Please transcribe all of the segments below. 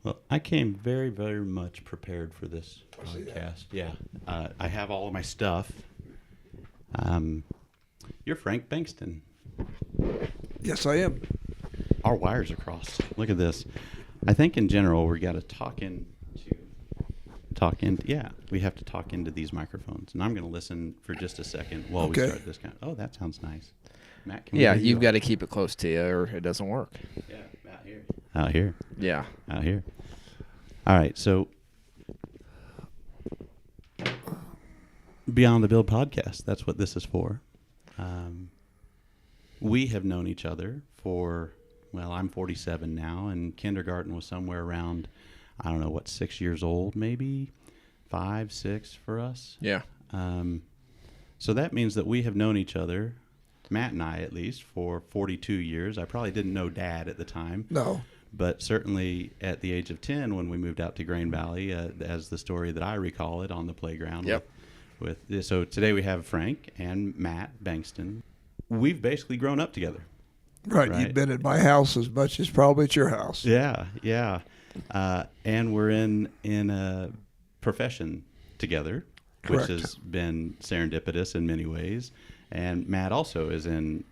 Well, I came very, very much prepared for this podcast. Yeah, I have all of my stuff. You're Frank Bankston. Yes, I am. Our wires are crossed. Look at this. I think in general we got to we have to talk into these microphones, and I'm going to listen for just a second while we start this kind. Oh, that sounds nice. Matt, can we hear you've got to keep it close to you, or it doesn't work. Yeah, Matt here. Out here. Yeah. Out here. All right, so Beyond the Build podcast, that's what this is for. We have known each other for, well, I'm 47 now, and kindergarten was somewhere around, 6 years old, maybe 5, 6 for us. Yeah. So that means that we have known each other, Matt and I at least, for 42 years. I probably didn't know Dad at the time. No. But certainly at the age of 10, when we moved out to Grain Valley, as the story that I recall it, on the playground. Yep. So today we have Frank and Matt Bankston. We've basically grown up together. Right. You've been at my house as much as probably at your house. Yeah. And we're in a profession together, Correct. which has been serendipitous in many ways. And Matt also is in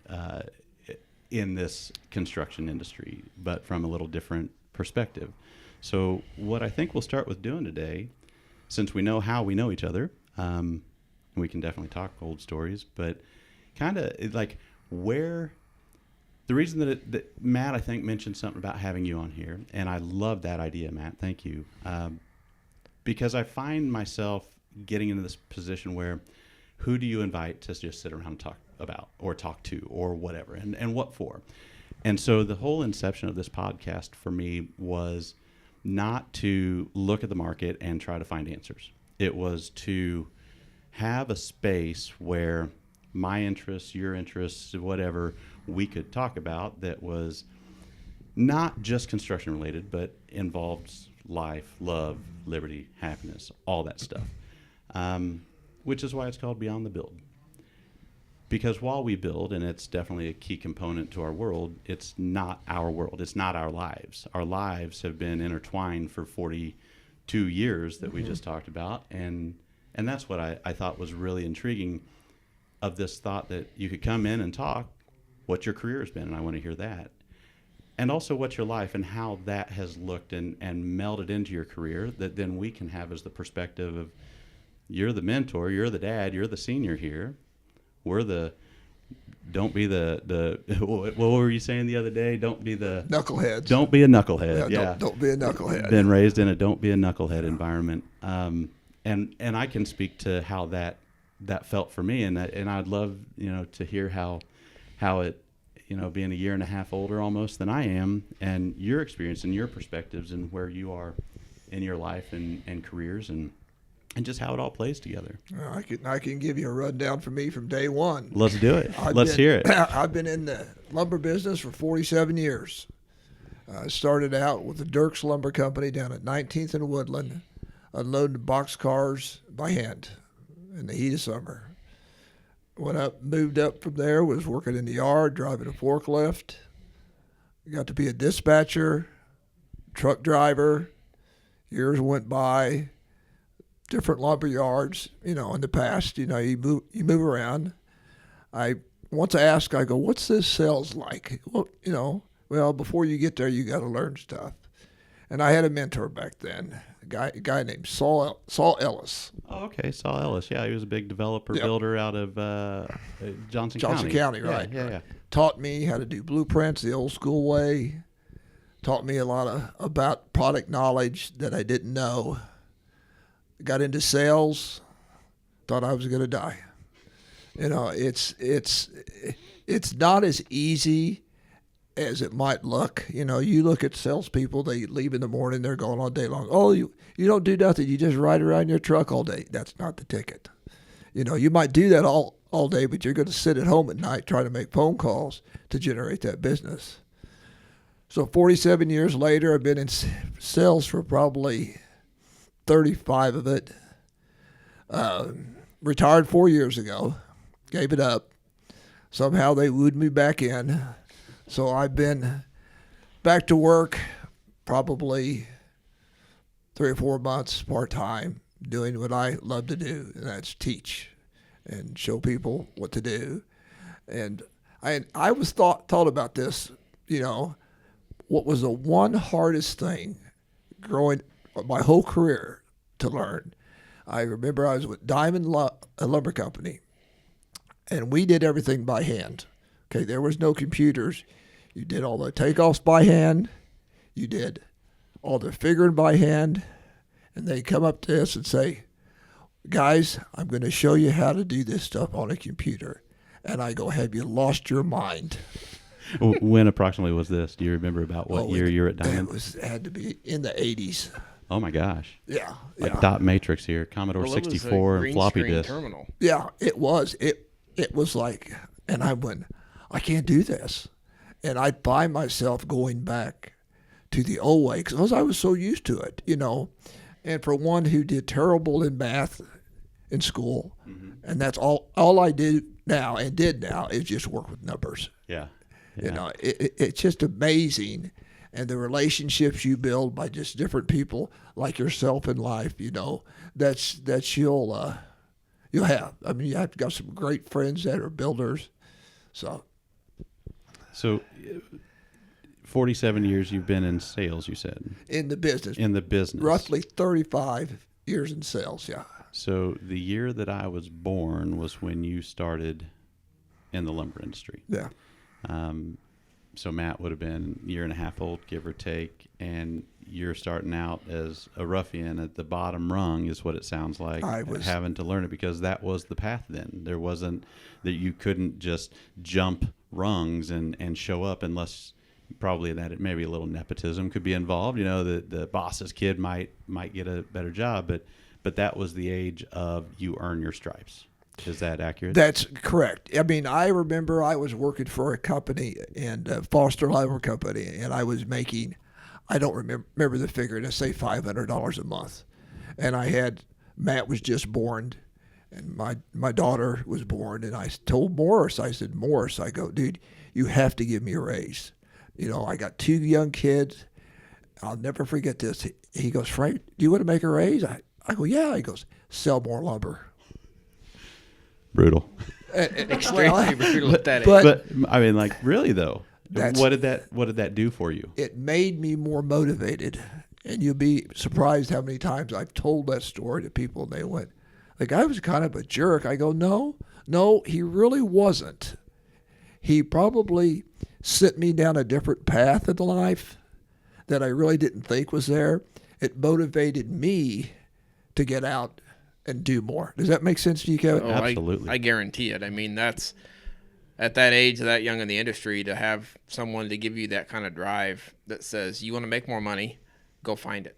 this construction industry, but from a little different perspective. So what I think we'll start with doing today, since we know how we know each other, we can definitely talk old stories, but kind of like where the reason that Matt, I think, mentioned something about having you on here, and I love that idea, Matt. Thank you. Because I find myself getting into this position where who do you invite to just sit around and talk about or talk to or whatever, and what for? And so the whole inception of this podcast for me was not to look at the market and try to find answers. It was to have a space where my interests, your interests, whatever we could talk about that was not just construction related, but involved life, love, liberty, happiness, all that stuff. Which is why it's called Beyond the Build. Because while we build, and it's definitely a key component to our world, it's not our world. It's not our lives. Our lives have been intertwined for 42 years that we just talked about. And that's what I thought was really intriguing of this thought that you could come in and talk what your career has been, and I want to hear that. And also what your life and how that has looked and melded into your career, that then we can have as the perspective of you're the mentor, you're the dad, you're the senior here. We're the, don't be the what were you saying the other day? Don't be the knuckleheads. Don't be a knucklehead. Yeah. Don't be a knucklehead. Been raised in a don't be a knucklehead environment. And I can speak to how that felt for me, and I'd love, to hear how it, being a year and a half older almost than I am, and your experience and your perspectives and where you are in your life and careers and just how it all plays together. I can give you a rundown from me from day one. Let's do it. Let's hear it. I've been in the lumber business for 47 years. I started out with the Dirks Lumber Company down at 19th and Woodland, unloading box cars by hand in the heat of summer. When I moved up from there, was working in the yard, driving a forklift. Got to be a dispatcher, truck driver. Years went by. Different lumber yards, in the past, you move around. Once I asked, I go, what's this sales like? Well, before you get there, you got to learn stuff. And I had a mentor back then, a guy named Saul Ellis. Oh, okay, Saul Ellis. Yeah, he was a big developer, builder out of Johnson County, right. Yeah. Taught me how to do blueprints the old school way. Taught me a lot about product knowledge that I didn't know. Got into sales, thought I was going to die. It's not as easy as it might look. You look at salespeople, they leave in the morning, they're going all day long. Oh, you don't do nothing, you just ride around your truck all day. That's not the ticket. You might do that all day, but you're going to sit at home at night trying to make phone calls to generate that business. So 47 years later, I've been in sales for probably 35 of it. Retired 4 years ago. Gave it up. Somehow they wooed me back in. So I've been back to work probably 3 or 4 months part-time doing what I love to do, and that's teach and show people what to do. And I was thought about this, what was the one hardest thing growing my whole career to learn. I remember I was with Diamond Lumber Company, and we did everything by hand. Okay, there was no computers. You did all the takeoffs by hand. You did all the figuring by hand. And they come up to us and say, guys, I'm going to show you how to do this stuff on a computer. And I go, have you lost your mind? When approximately was this? Do you remember about what year you were at Diamond? It had to be in the 80s. Oh my gosh. Yeah. Like dot matrix here, Commodore 64 and floppy disk. Terminal. Yeah, it was. It was like, and I went, I can't do this. And I'd find myself going back to the old way because I was so used to it, And for one who did terrible in math in school, and that's all I did now is just work with numbers. Yeah. It's just amazing. And the relationships you build by just different people like yourself in life, that you'll have. I mean, you have got some great friends that are builders. So 47 years you've been in sales, you said. In the business. Roughly 35 years in sales, yeah. So the year that I was born was when you started in the lumber industry. Yeah. So Matt would have been a year and a half old, give or take, and you're starting out as a ruffian at the bottom rung is what it sounds like. I was having to learn it because that was the path then. There wasn't that you couldn't just jump rungs and show up unless probably that it maybe a little nepotism could be involved. The boss's kid might get a better job, but that was the age of you earn your stripes. Is that accurate? That's correct. I mean, I remember I was working for a company and Foster Lumber Company, and I was making, I don't remember the figure, let's say $500 a month. And Matt was just born, and my daughter was born, and I told Morris, I said, Morris, I go, dude, you have to give me a raise. I got 2 young kids. I'll never forget this. He goes, Frank, do you want to make a raise? I go, yeah. He goes, sell more lumber. Brutal. Extremely brutal at that age. But I mean, like, really though, what did that do for you? It made me more motivated, and you'll be surprised how many times I've told that story to people, and they went, "The guy was kind of a jerk." I go, "No, he really wasn't. He probably sent me down a different path in life that I really didn't think was there. It motivated me to get out and do more." Does that make sense to you, Kevin? Oh, Absolutely. I guarantee it. I mean, that's at that age, that young in the industry, to have someone to give you that kind of drive that says, you want to make more money, go find it.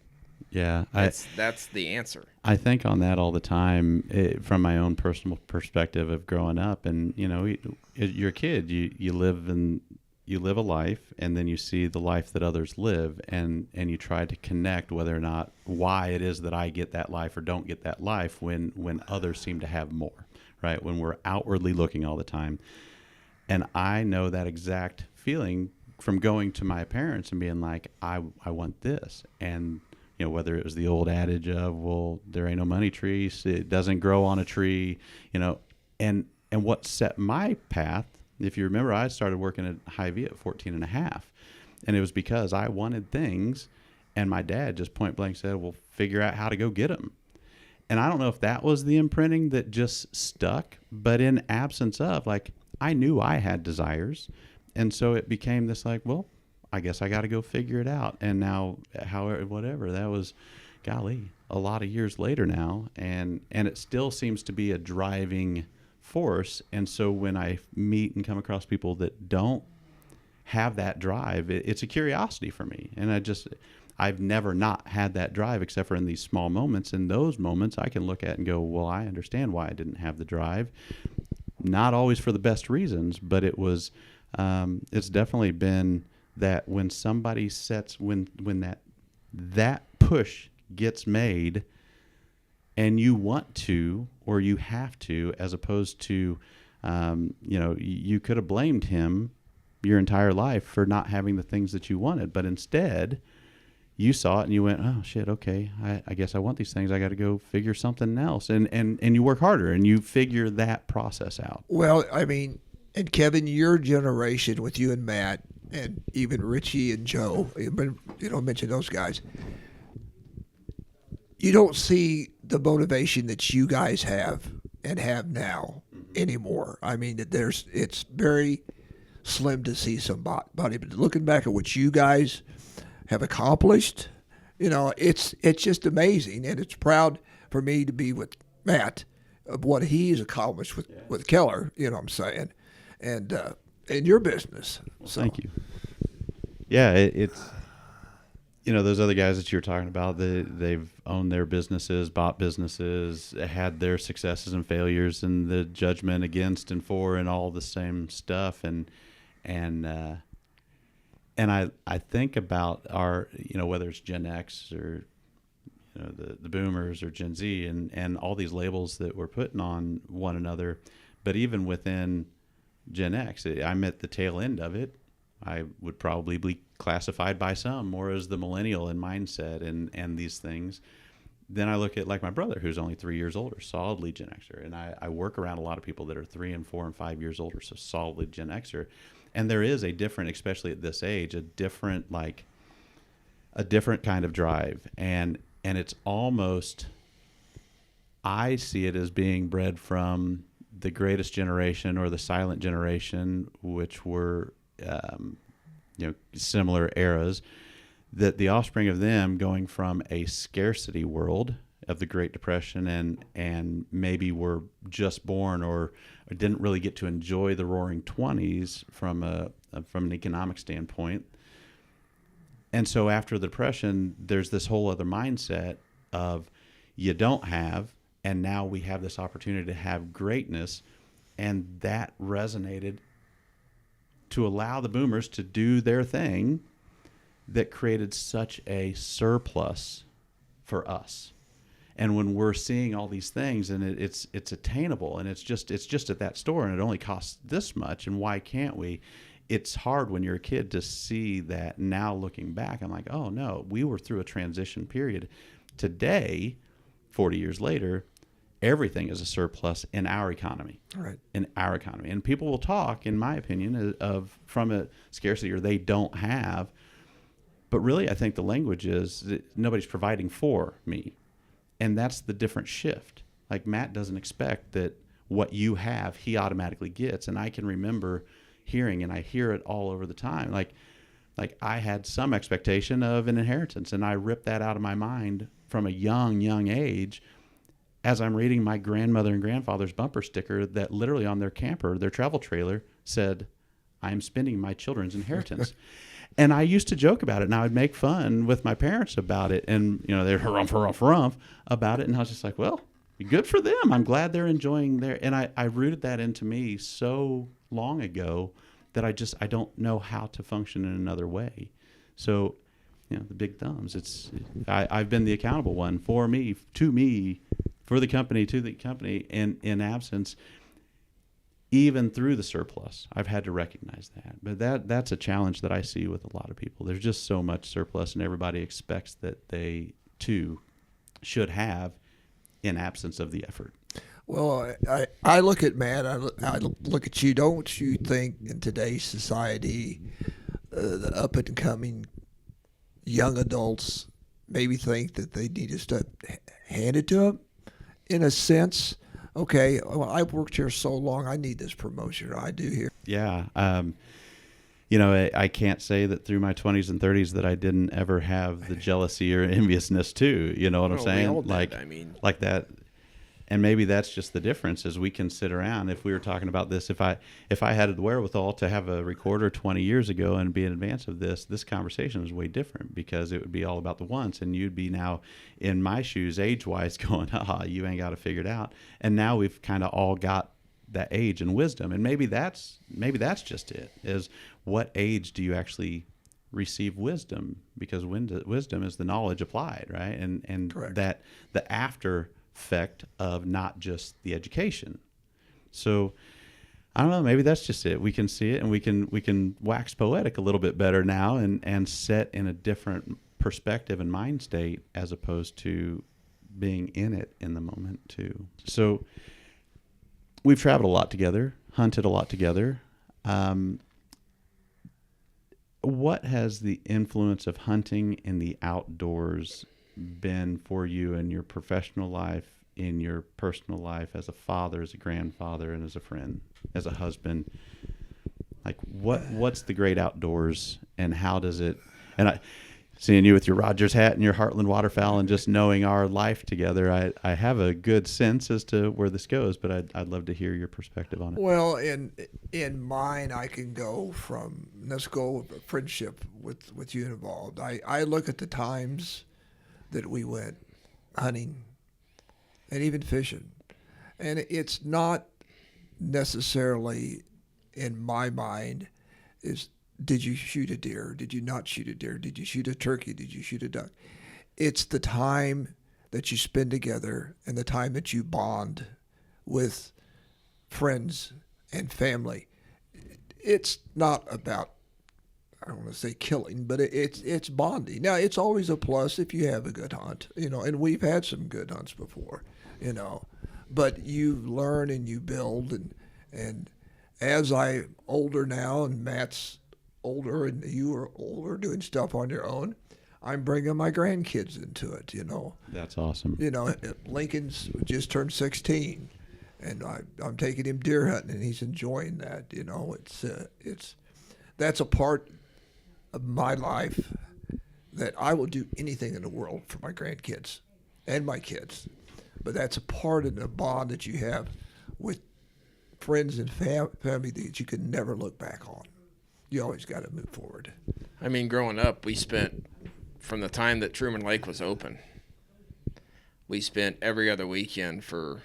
Yeah. That's the answer. I think on that all the time from my own personal perspective of growing up, and you're a kid, you live a life, and then you see the life that others live, and you try to connect whether or not why it is that I get that life or don't get that life when others seem to have more, right? When we're outwardly looking all the time. And I know that exact feeling from going to my parents and being like, I want this. And, whether it was the old adage of, well, there ain't no money trees, it doesn't grow on a tree, and what set my path. If you remember, I started working at Hy-Vee at 14 and a half, and it was because I wanted things, and my dad just point blank said, well, figure out how to go get them. And I don't know if that was the imprinting that just stuck, but in absence of, I knew I had desires, and so it became this well, I guess I got to go figure it out. And now, whatever, that was, golly, a lot of years later now, and it still seems to be a driving force. And so when I meet and come across people that don't have that drive, it's a curiosity for me. And I've never not had that drive except for in these small moments. In those moments, I can look at and go, well, I understand why I didn't have the drive. Not always for the best reasons, but it was, it's definitely been that when somebody when that push gets made, and you want to, or you have to, as opposed to, you could have blamed him your entire life for not having the things that you wanted, but instead you saw it and you went, oh shit, okay, I guess I want these things. I got to go figure something else. And you work harder and you figure that process out. Well, I mean, and Kevin, your generation with you and Matt and even Richie and Joe, but you don't mention those guys. You don't see the motivation that you guys have and have now anymore. I mean, it's very slim to see somebody. But looking back at what you guys have accomplished, it's just amazing, and it's proud for me to be with Matt of what he's accomplished with Keller. You know what I'm saying, and in your business. Well, thank you. Yeah, it's those other guys that you're talking about. They've owned their businesses, bought businesses, had their successes and failures, and the judgment against and for, and all the same stuff, and I think about our, whether it's Gen X or, the boomers or Gen Z and all these labels that we're putting on one another. But even within Gen X, I'm at the tail end of it. I would probably be classified by some more as the millennial in mindset and these things. Then I look at like my brother, who's only 3 years older, solidly Gen Xer. And I work around a lot of people that are 3 and 4 and 5 years older, so solidly Gen Xer. And there is a different, especially at this age, a different kind of drive. And it's almost, I see it as being bred from the greatest generation or the silent generation, which were, similar eras, that the offspring of them going from a scarcity world of the Great Depression and maybe were just born or didn't really get to enjoy the Roaring '20s from an economic standpoint. And so after the Depression, there's this whole other mindset of you don't have, and now we have this opportunity to have greatness, and that resonated to allow the boomers to do their thing that created such a surplus for us. And when we're seeing all these things and it's attainable and it's just at that store and it only costs this much, and why can't we? It's hard when you're a kid to see that. Now looking back, I'm like, oh no, we were through a transition period. Today, 40 years later, everything is a surplus in our economy. Right. In our economy. And people will talk, in my opinion, of from a scarcity or they don't have. But really, I think the language is that nobody's providing for me. And that's the different shift. Like Matt doesn't expect that what you have, he automatically gets. And I can remember hearing, and I hear it all over the time, like I had some expectation of an inheritance, and I ripped that out of my mind from a young age as I'm reading my grandmother and grandfather's bumper sticker that literally on their camper, their travel trailer, said, I'm spending my children's inheritance. And I used to joke about it, and I would make fun with my parents about it, and they'd harumph about it, and I was just like, well, good for them. I'm glad they're enjoying and I rooted that into me so long ago that I don't know how to function in another way. So, the big thumbs. I've been the accountable one for me, to me, for the company, to the company, and in absence. Even through the surplus, I've had to recognize that. But that's a challenge that I see with a lot of people. There's just so much surplus, and everybody expects that they, too, should have in absence of the effort. Well, I look at Matt, I look at you. Don't you think in today's society, the up-and-coming young adults maybe think that they need to hand it to them in a sense? Okay, well, I've worked here so long, I need this promotion. I do here. Yeah. I can't say that through my 20s and 30s that I didn't ever have the jealousy or enviousness too. You know what I'm saying? We all did, like that. And maybe that's just the difference is we can sit around. If we were talking about this, if I had the wherewithal to have a recorder 20 years ago and be in advance of this conversation is way different because it would be all about the wants, and you'd be now in my shoes age-wise going, you ain't got to figure it out. And now we've kind of all got that age and wisdom. And maybe that's just it, is what age do you actually receive wisdom? Because wisdom is the knowledge applied, right? And Correct. That the after effect of not just the education. So I don't know, maybe that's just it. We can see it, and we can wax poetic a little bit better now and set in a different perspective and mind state as opposed to being in it in the moment too. So we've traveled a lot together, hunted a lot together. What has the influence of hunting in the outdoors been for you in your professional life, in your personal life, as a father, as a grandfather, and as a friend, as a husband? Like, what's the great outdoors, and how does it? And seeing you with your Rogers hat and your Heartland waterfowl, and just knowing our life together, I have a good sense as to where this goes. But I'd love to hear your perspective on it. Well, in mine, I can go from, let's go with friendship with you involved. I look at the times that we went hunting and even fishing, and it's not necessarily, in my mind, is did you shoot a deer? Did you not shoot a deer? Did you shoot a turkey? Did you shoot a duck? It's the time that you spend together and the time that you bond with friends and family. It's not about, I don't want to say killing, but it's bonding. Now, it's always a plus if you have a good hunt, and we've had some good hunts before, but you learn and you build, and as I'm older now and Matt's older and you are older doing stuff on your own, I'm bringing my grandkids into it, That's awesome. Lincoln's just turned 16, and I'm taking him deer hunting, and he's enjoying that. That's a part of my life that I will do anything in the world for my grandkids and my kids. But that's a part of the bond that you have with friends and family that you can never look back on. You always got to move forward. I mean, growing up, we spent, from the time that Truman Lake was open, we spent every other weekend for,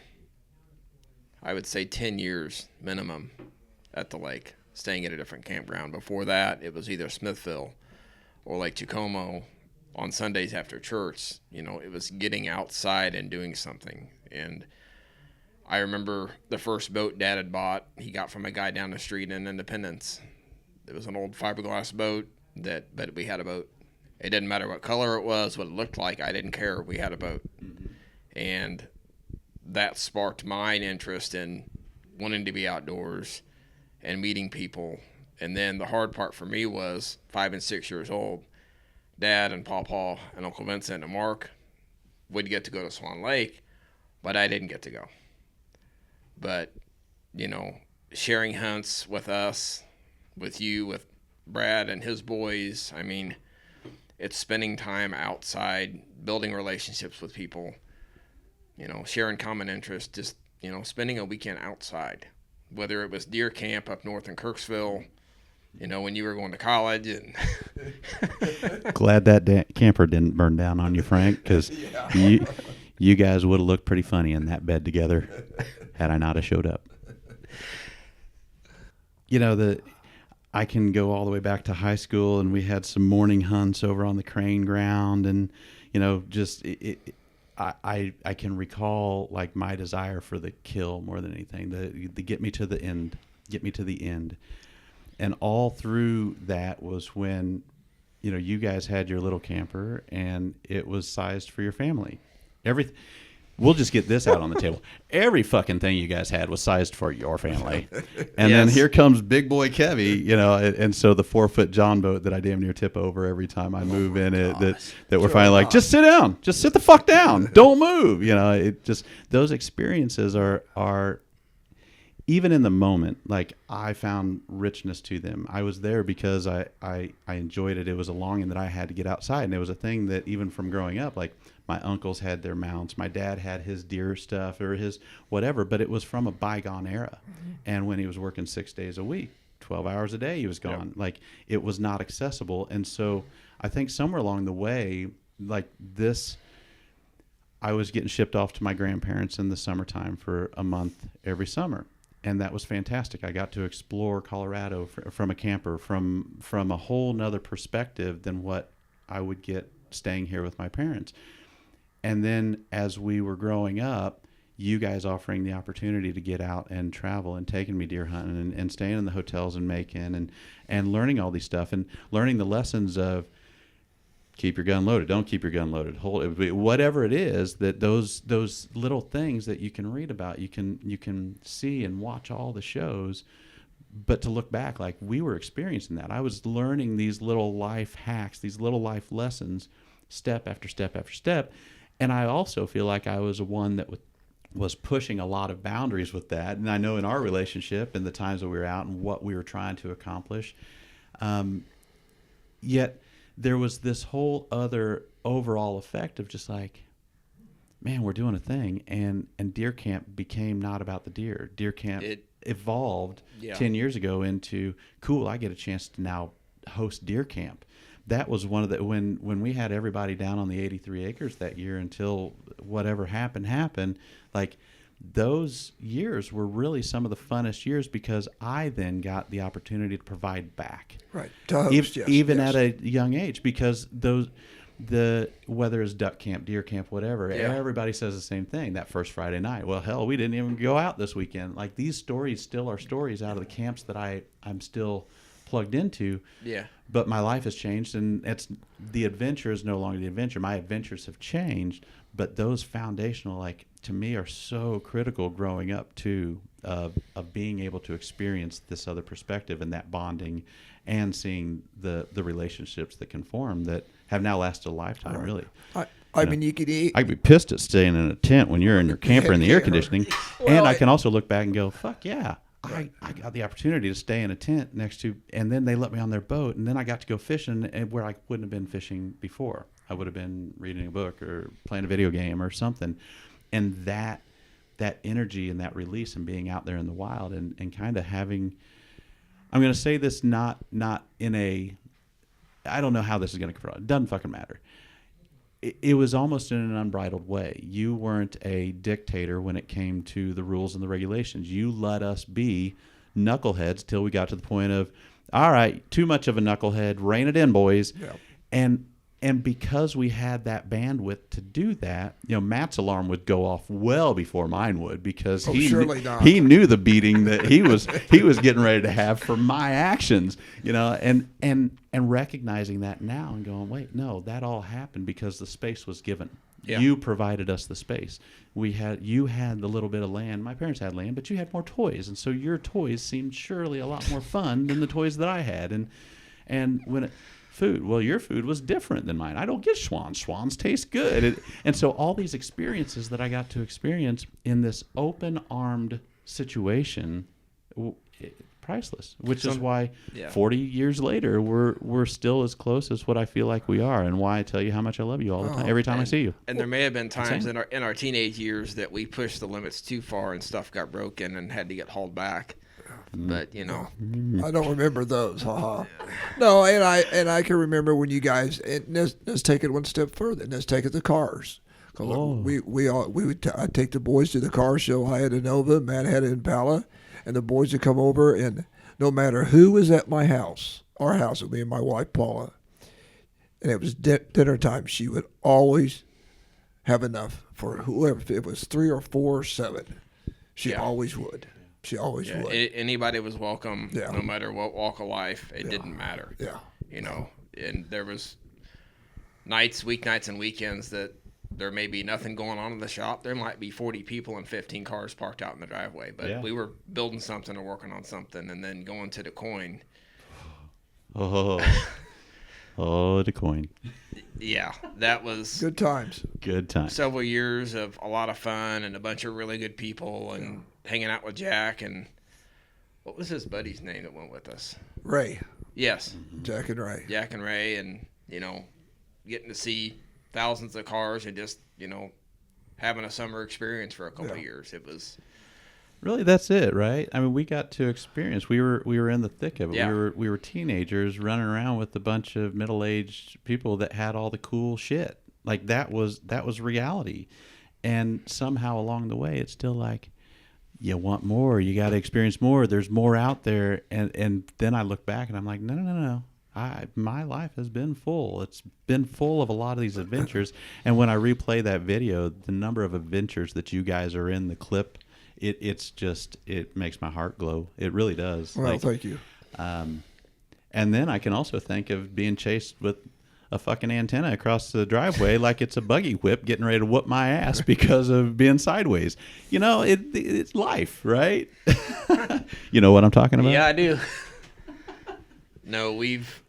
I would say, 10 years minimum at the lake, staying at a different campground. Before that, it was either Smithville or Lake Chicomo. On Sundays after church, it was getting outside and doing something. And I remember the first boat Dad had bought, he got from a guy down the street in Independence. It was an old fiberglass boat, but we had a boat. It didn't matter what color it was, what it looked like. I didn't care. We had a boat. Mm-hmm. And that sparked my interest in wanting to be outdoors and meeting people. And then the hard part for me was 5 and 6 years old. Dad and Paw and Uncle Vincent and Mark would get to go to Swan Lake, but I didn't get to go. But, sharing hunts with us, with you, with Brad and his boys, I mean, it's spending time outside, building relationships with people, sharing common interests, just, spending a weekend outside, whether it was deer camp up north in Kirksville, when you were going to college. And Glad that camper didn't burn down on you, Frank, because you guys would have looked pretty funny in that bed together had I not have showed up. I can go all the way back to high school, and we had some morning hunts over on the Crane ground, and I can recall like my desire for the kill more than anything, the get me to the end. And all through that was when, you guys had your little camper, and it was sized for your family. We'll just get this out on the table. Every fucking thing you guys had was sized for your family. And then here comes big boy Kevy, and so the 4-foot John boat that I damn near tip over every time I move in it, that we're finally like, just sit down, just sit the fuck down, don't move. It just, those experiences are even in the moment, like, I found richness to them. I was there because I enjoyed it. It was a longing that I had to get outside. And it was a thing that even from growing up, like, my uncles had their mounts. My dad had his deer stuff or his whatever, but it was from a bygone era. Mm-hmm. And when he was working 6 days a week, 12 hours a day, he was gone. Yep. Like, it was not accessible. And so I think somewhere along the way, like this, I was getting shipped off to my grandparents in the summertime for a month every summer. And that was fantastic. I got to explore Colorado from a camper, from a whole nother perspective than what I would get staying here with my parents. And then as we were growing up, you guys offering the opportunity to get out and travel and taking me deer hunting and staying in the hotels in Macon and learning all these stuff and learning the lessons of keep your gun loaded, don't keep your gun loaded, hold it, whatever it is, that those little things that you can read about, you can see and watch all the shows, but to look back, like we were experiencing that. I was learning these little life hacks, these little life lessons, step after step after step, and I also feel like I was one that was pushing a lot of boundaries with that. And I know in our relationship and the times that we were out and what we were trying to accomplish, yet there was this whole other overall effect of just like, man, we're doing a thing, and deer camp became not about the deer. Deer camp evolved 10 years ago into, cool, I get a chance to now host deer camp. That was one of the, when we had everybody down on the 83 acres that year until whatever happened, like those years were really some of the funnest years because I then got the opportunity to provide back. Right. To host, even at a young age, because whether it's duck camp, deer camp, whatever, everybody says the same thing that first Friday night. Well, hell, we didn't even go out this weekend. Like these stories still are stories out of the camps that I'm still plugged into. Yeah. But my life has changed, and the adventure is no longer the adventure. My adventures have changed, but those foundational, like to me, are so critical growing up too, of being able to experience this other perspective and that bonding, and seeing the relationships that can form that have now lasted a lifetime. Really, I mean, you could eat. I'd be pissed at staying in a tent when you're in your camper in the air conditioning, and I can also look back and go, fuck yeah. I got the opportunity to stay in a tent next to, and then they let me on their boat, and then I got to go fishing where I wouldn't have been fishing before. I would have been reading a book or playing a video game or something. And that energy and that release and being out there in the wild and kind of having, I'm going to say this not in a, I don't know how this is going to come out. It doesn't fucking matter. It was almost in an unbridled way. You weren't a dictator when it came to the rules and the regulations. You let us be knuckleheads till we got to the point of, all right, too much of a knucklehead, rein it in, boys. Yeah. And because we had that bandwidth to do that, Matt's alarm would go off well before mine would, because he knew the beating that he was getting ready to have for my actions, and recognizing that now and going, wait, no, that all happened because the space was given. Yeah. You provided us the space. You had the little bit of land. My parents had land, but you had more toys, and so your toys seemed surely a lot more fun than the toys that I had. And when food, well, your food was different than mine. I don't get swans. Swans taste good. And so all these experiences that I got to experience in this open-armed situation, priceless. Which is why 40 years later we're still as close as what I feel like we are, and why I tell you how much I love you all the time, every time I see you. And there may have been times in our teenage years that we pushed the limits too far and stuff got broken and had to get hauled back. But I don't remember those. No, and I can remember when you guys. Let's take it one step further. Let's take it to cars. I'd take the boys to the car show. I had a Nova, Matt had an Impala, and the boys would come over, and no matter who was at my house, our house with me and my wife Paula, and it was dinner time, she would always have enough for whoever. If it was 3 or 4 or 7, she always would. She always would. Anybody was welcome, no matter what walk of life. It didn't matter. Yeah. And there was weeknights and weekends that there may be nothing going on in the shop. There might be 40 people and 15 cars parked out in the driveway. But we were building something or working on something and then going to the coin. The coin. Yeah, that was good times. Good times. Several years of a lot of fun and a bunch of really good people and hanging out with Jack, and what was his buddy's name that went with us? Ray. Yes. Jack and Ray, and getting to see thousands of cars and just having a summer experience for a couple of years. It was really, that's it, right? I mean, we got to experience. We were in the thick of it. Yeah. We were teenagers running around with a bunch of middle-aged people that had all the cool shit. Like that was reality, and somehow along the way, it's still like, you want more, you got to experience more. There's more out there, and then I look back and I'm like, no. My life has been full. It's been full of a lot of these adventures, and when I replay that video, the number of adventures that you guys are in the clip, it makes my heart glow. It really does. Well, thank you. And then I can also think of being chased with a fucking antenna across the driveway like it's a buggy whip getting ready to whoop my ass because of being sideways. You know, it's life, right? You know what I'm talking about? Yeah, I do. No, we've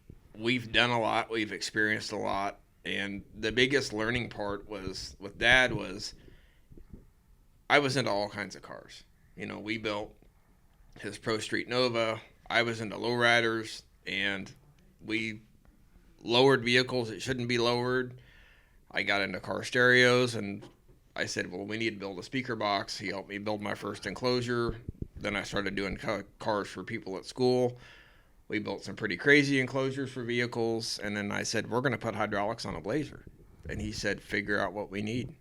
done a lot. We've experienced a lot. And the biggest learning part was with Dad was I was into all kinds of cars. You know, we built his Pro Street Nova. I was into lowriders, and we lowered vehicles that shouldn't be lowered. I got into car stereos, and I said, well, we need to build a speaker box. He helped me build my first enclosure. Then I started doing cars for people at school. We built some pretty crazy enclosures for vehicles. And then I said, we're going to put hydraulics on a Blazer. And he said, figure out what we need.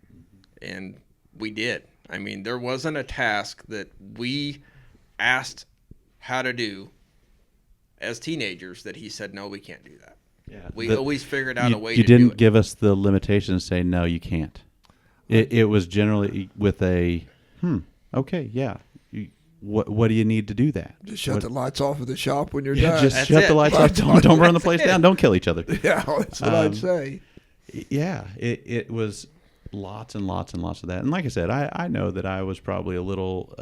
And we did. I mean, there wasn't a task that we asked how to do as teenagers that he said, no, we can't do that. Yeah, we always figured out a way to do it. You didn't give us the limitation and say, no, you can't. It was generally with a, okay, yeah. What do you need to do that? Just shut the lights off of the shop when you're Yeah, done. just shut the lights off. Don't burn the place down. Don't kill each other. Yeah, that's what I'd say. Yeah, it was lots and lots and lots of that. And like I said, I know that I was probably a little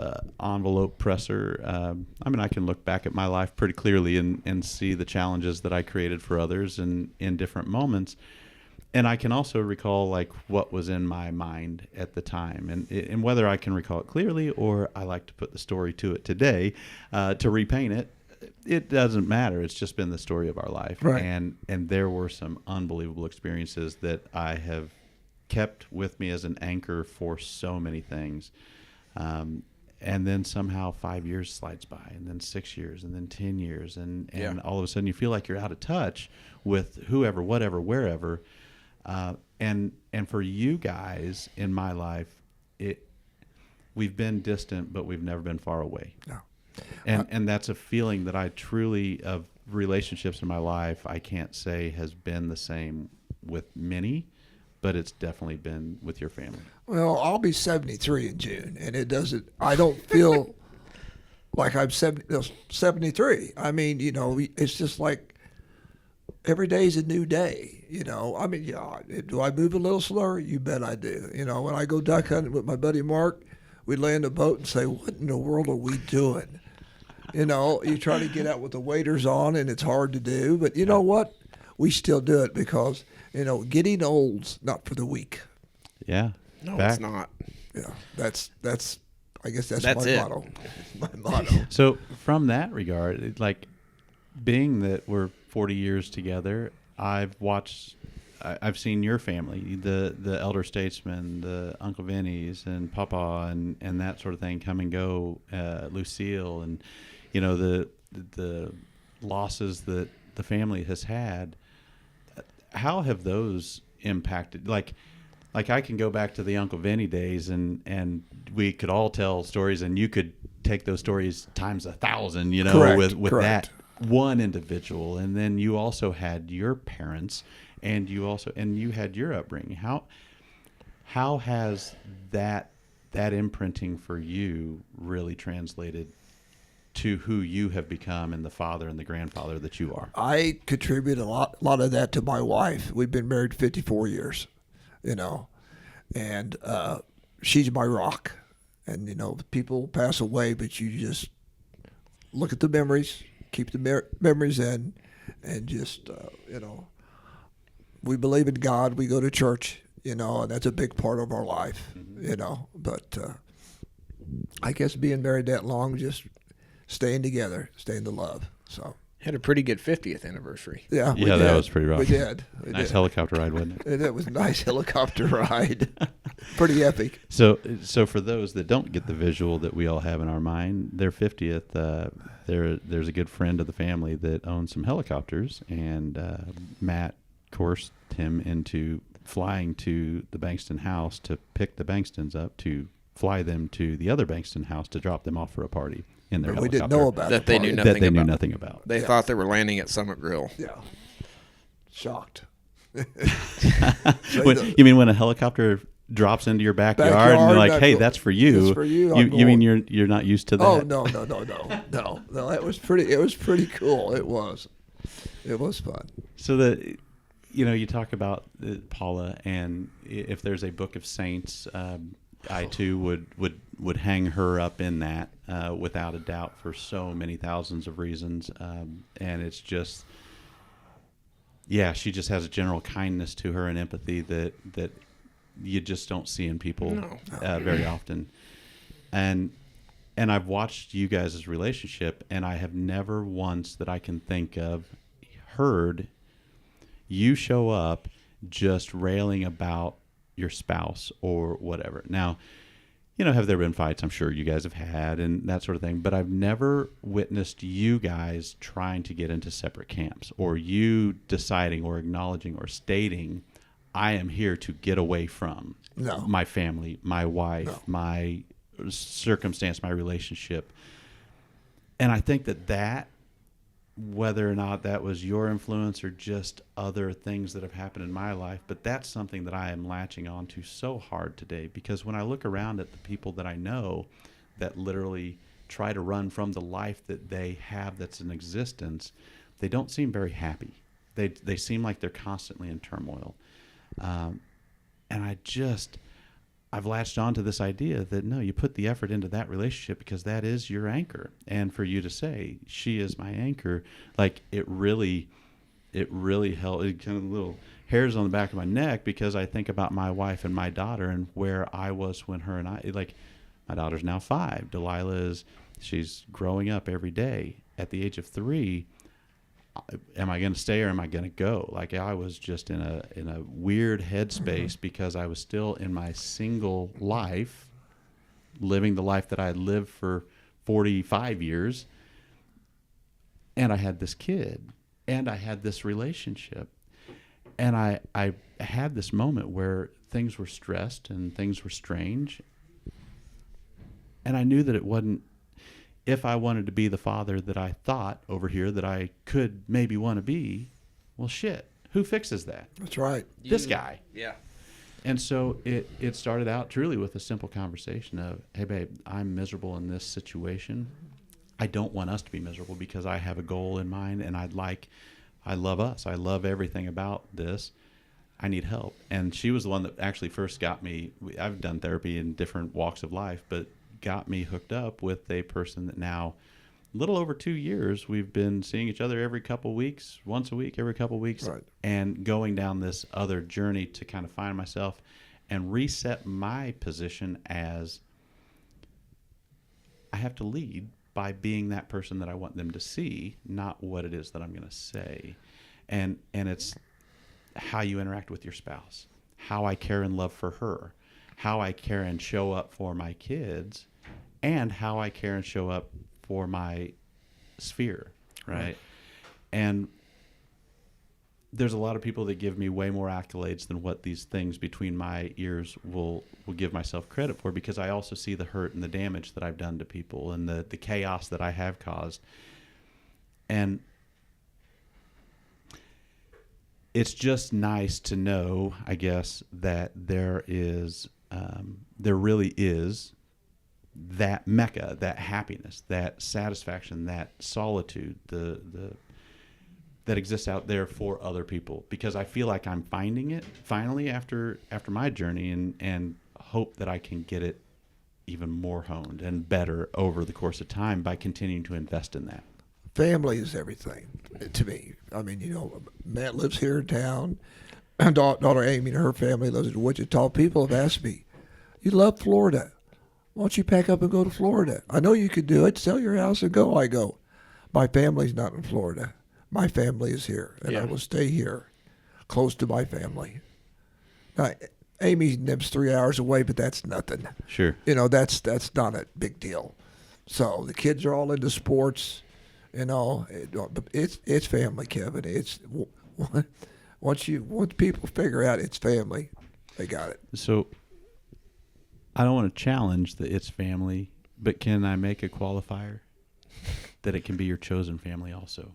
envelope presser. I mean, I can look back at my life pretty clearly and see the challenges that I created for others in different moments. And I can also recall like what was in my mind at the time, and whether I can recall it clearly or I like to put the story to it today to repaint it. It doesn't matter. It's just been the story of our life, right. And there were some unbelievable experiences that I have kept with me as an anchor for so many things. And then somehow 5 years slides by, and then 6 years, and then 10 years, and all of a sudden you feel like you're out of touch with whoever, whatever, wherever. And for you guys in my life, we've been distant, but we've never been far away. No. And that's a feeling that I truly, of relationships in my life, I can't say has been the same with many, but it's definitely been with your family. Well, I'll be 73 in June, and I don't feel like I'm 73. I mean, you know, it's just like every day is a new day, you know. I mean, yeah, do I move a little slower? You bet I do. You know, when I go duck hunting with my buddy Mark, we land a boat and say, what in the world are we doing? You know, you try to get out with the waders on, and it's hard to do. But you know what? We still do it because, you know, getting old's not for the weak. Yeah. No, it's not. Yeah, that's. I guess that's my it. motto. My motto. So from that regard, like being that we're 40 years together, I've seen your family, the elder statesmen, the Uncle Vinny's and Papa and that sort of thing come and go, Lucille, and you know the losses that the family has had. How have those impacted? Like I can go back to the Uncle Vinny days, and we could all tell stories, and you could take those stories times 1,000, you know, Correct. with that one individual, and then you also had your parents, and you had your upbringing. How has that imprinting for you really translated to who you have become and the father and the grandfather that you are? I contribute a lot of that to my wife. We've been married 54 years, you know, and she's my rock. And, you know, people pass away, but you just look at the memories, keep the memories in, and just, you know, we believe in God. We go to church, you know, and that's a big part of our life, you know. But I guess being married that long, just staying together, staying to love. So Had a pretty good 50th anniversary. yeah, we Yeah, did. that was pretty rough. We did. Nice helicopter ride, wasn't it? And it was a nice helicopter ride. Pretty epic. So for those that don't get the visual that we all have in our mind, their 50th, there's a good friend of the family that owns some helicopters, and Matt coursed him into flying to the Bankston house to pick the Bankstons up, to fly them to the other Bankston house to drop them off for a party in their But we helicopter. didn't know about That the they party. knew that they knew about. nothing about. They Yeah. thought they were landing at Summit Grill. Yeah. Shocked. You mean when a helicopter drops into your backyard and Backyard, they're like, "Hey, that's that's for you." That's for you. You mean you're not used to that? Oh no. It was pretty cool. It was fun. So you talk about Paula, and if there's a book of saints, I too would hang her up in that without a doubt for so many thousands of reasons. And it's just, she just has a general kindness to her and empathy that you just don't see in people very often. And I've watched you guys' relationship, and I have never once that I can think of heard you show up just railing about your spouse or whatever. Now, have there been fights? I'm sure you guys have had and that sort of thing, but I've never witnessed you guys trying to get into separate camps, or you deciding or acknowledging or stating, I am here to get away from my family, my wife, my circumstance, my relationship. And I think that whether or not that was your influence or just other things that have happened in my life, but that's something that I am latching on to so hard today, because when I look around at the people that I know that literally try to run from the life that they have that's in existence, they don't seem very happy. They seem like they're constantly in turmoil. And I've latched on to this idea that no, you put the effort into that relationship because that is your anchor. And for you to say, she is my anchor, like it really helped. It kind of little hairs on the back of my neck, because I think about my wife and my daughter and where I was when her and I, like, my daughter's now 5. Delilah she's growing up every day. At the age of 3, am I going to stay or am I going to go? Like, I was just in a weird headspace because I was still in my single life, living the life that I had lived for 45 years. And I had this kid and I had this relationship. And I had this moment where things were stressed and things were strange. And I knew that it wasn't, if I wanted to be the father that I thought over here that I could maybe want to be, well, shit, who fixes that? That's right. This guy. Yeah. And so it started out truly with a simple conversation of, hey, babe, I'm miserable in this situation. I don't want us to be miserable because I have a goal in mind, and I love us. I love everything about this. I need help. And she was the one that actually first got me. I've done therapy in different walks of life, but got me hooked up with a person that now, a little over 2 years, we've been seeing each other every couple weeks, once a week, every couple weeks, right, and going down this other journey to kind of find myself and reset my position as I have to lead by being that person that I want them to see, not what it is that I'm going to say. And it's how you interact with your spouse, how I care and love for her, how I care and show up for my kids, and how I care and show up for my sphere, right? And there's a lot of people that give me way more accolades than what these things between my ears will give myself credit for, because I also see the hurt and the damage that I've done to people and the chaos that I have caused. And it's just nice to know, I guess, that there really is that mecca, that happiness, that satisfaction, that solitude, that exists out there for other people, because I feel like I'm finding it finally after my journey, and hope that I can get it even more honed and better over the course of time by continuing to invest in that. Family is everything to me. I mean, Matt lives here in town. Daughter Amy and her family lives in Wichita. People have asked me, you love Florida. Why don't you pack up and go to Florida? I know you could do it. Sell your house and go. I go, my family's not in Florida. My family is here, and I will stay here, close to my family. Now, Amy lives 3 hours away, but that's nothing. Sure. That's not a big deal. So the kids are all into sports. It's family, Kevin. It's once people figure out it's family, they got it. So I don't want to challenge the it's family, but can I make a qualifier that it can be your chosen family also?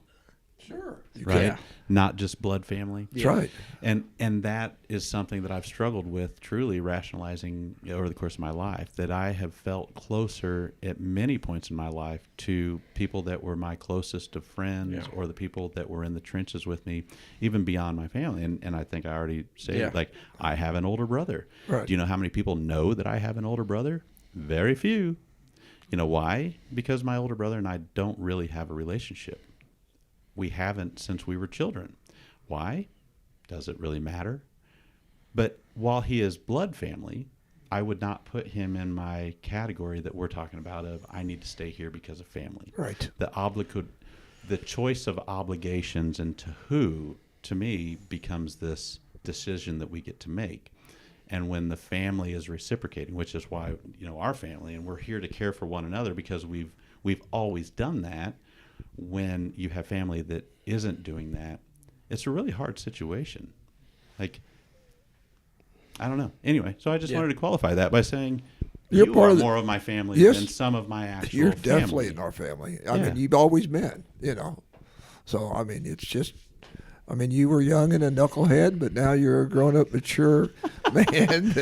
Sure. You right? Yeah. Not just blood family. That's right. And that is something that I've struggled with, truly rationalizing over the course of my life, that I have felt closer at many points in my life to people that were my closest of friends, Yeah. or the people that were in the trenches with me, even beyond my family. And I think I already said, Yeah. like, I have an older brother. Right. Do you know how many people know that I have an older brother? Very few. You know why? Because my older brother and I don't really have a relationship. We haven't since we were children. Why? Does it really matter? But while he is blood family, I would not put him in my category that we're talking about of I need to stay here because of family. Right. The choice of obligations and to who, to me, becomes this decision that we get to make. And when the family is reciprocating, which is why, our family, and we're here to care for one another because we've always done that. When you have family that isn't doing that, it's a really hard situation. Like, I don't know. Anyway, so I just wanted to qualify that by saying You're you part are of the- more of my family Yes. than some of my actual You're family. definitely in our family. I Yeah. mean, you've always been, So, I mean, it's just, you were young and a knucklehead, but now you're a grown-up, mature man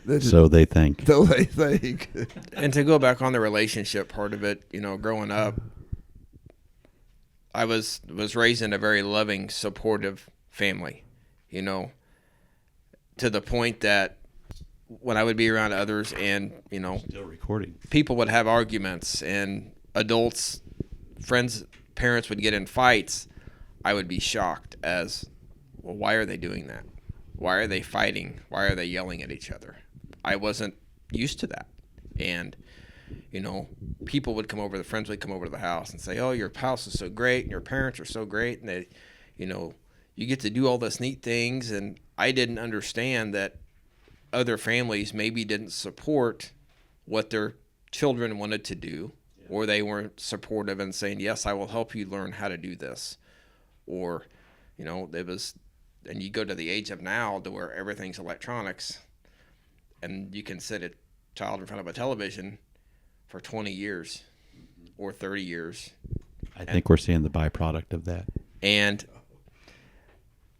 that So they think. though they think. And to go back on the relationship part of it, growing up, I was raised in a very loving, supportive family, to the point that when I would be around others and, Still recording. people would have arguments and adults, friends, parents would get in fights, I would be shocked as, well, why are they doing that? Why are they fighting? Why are they yelling at each other? I wasn't used to that. And, people would come over, the friends would come over to the house and say, oh, your house is so great and your parents are so great. And they, you get to do all this neat things. And I didn't understand that other families maybe didn't support what their children wanted to do, or they weren't supportive and saying, yes, I will help you learn how to do this. Or, it was, and you go to the age of now to where everything's electronics and you can sit a child in front of a television for 20 years or 30 years. I think we're seeing the byproduct of that. And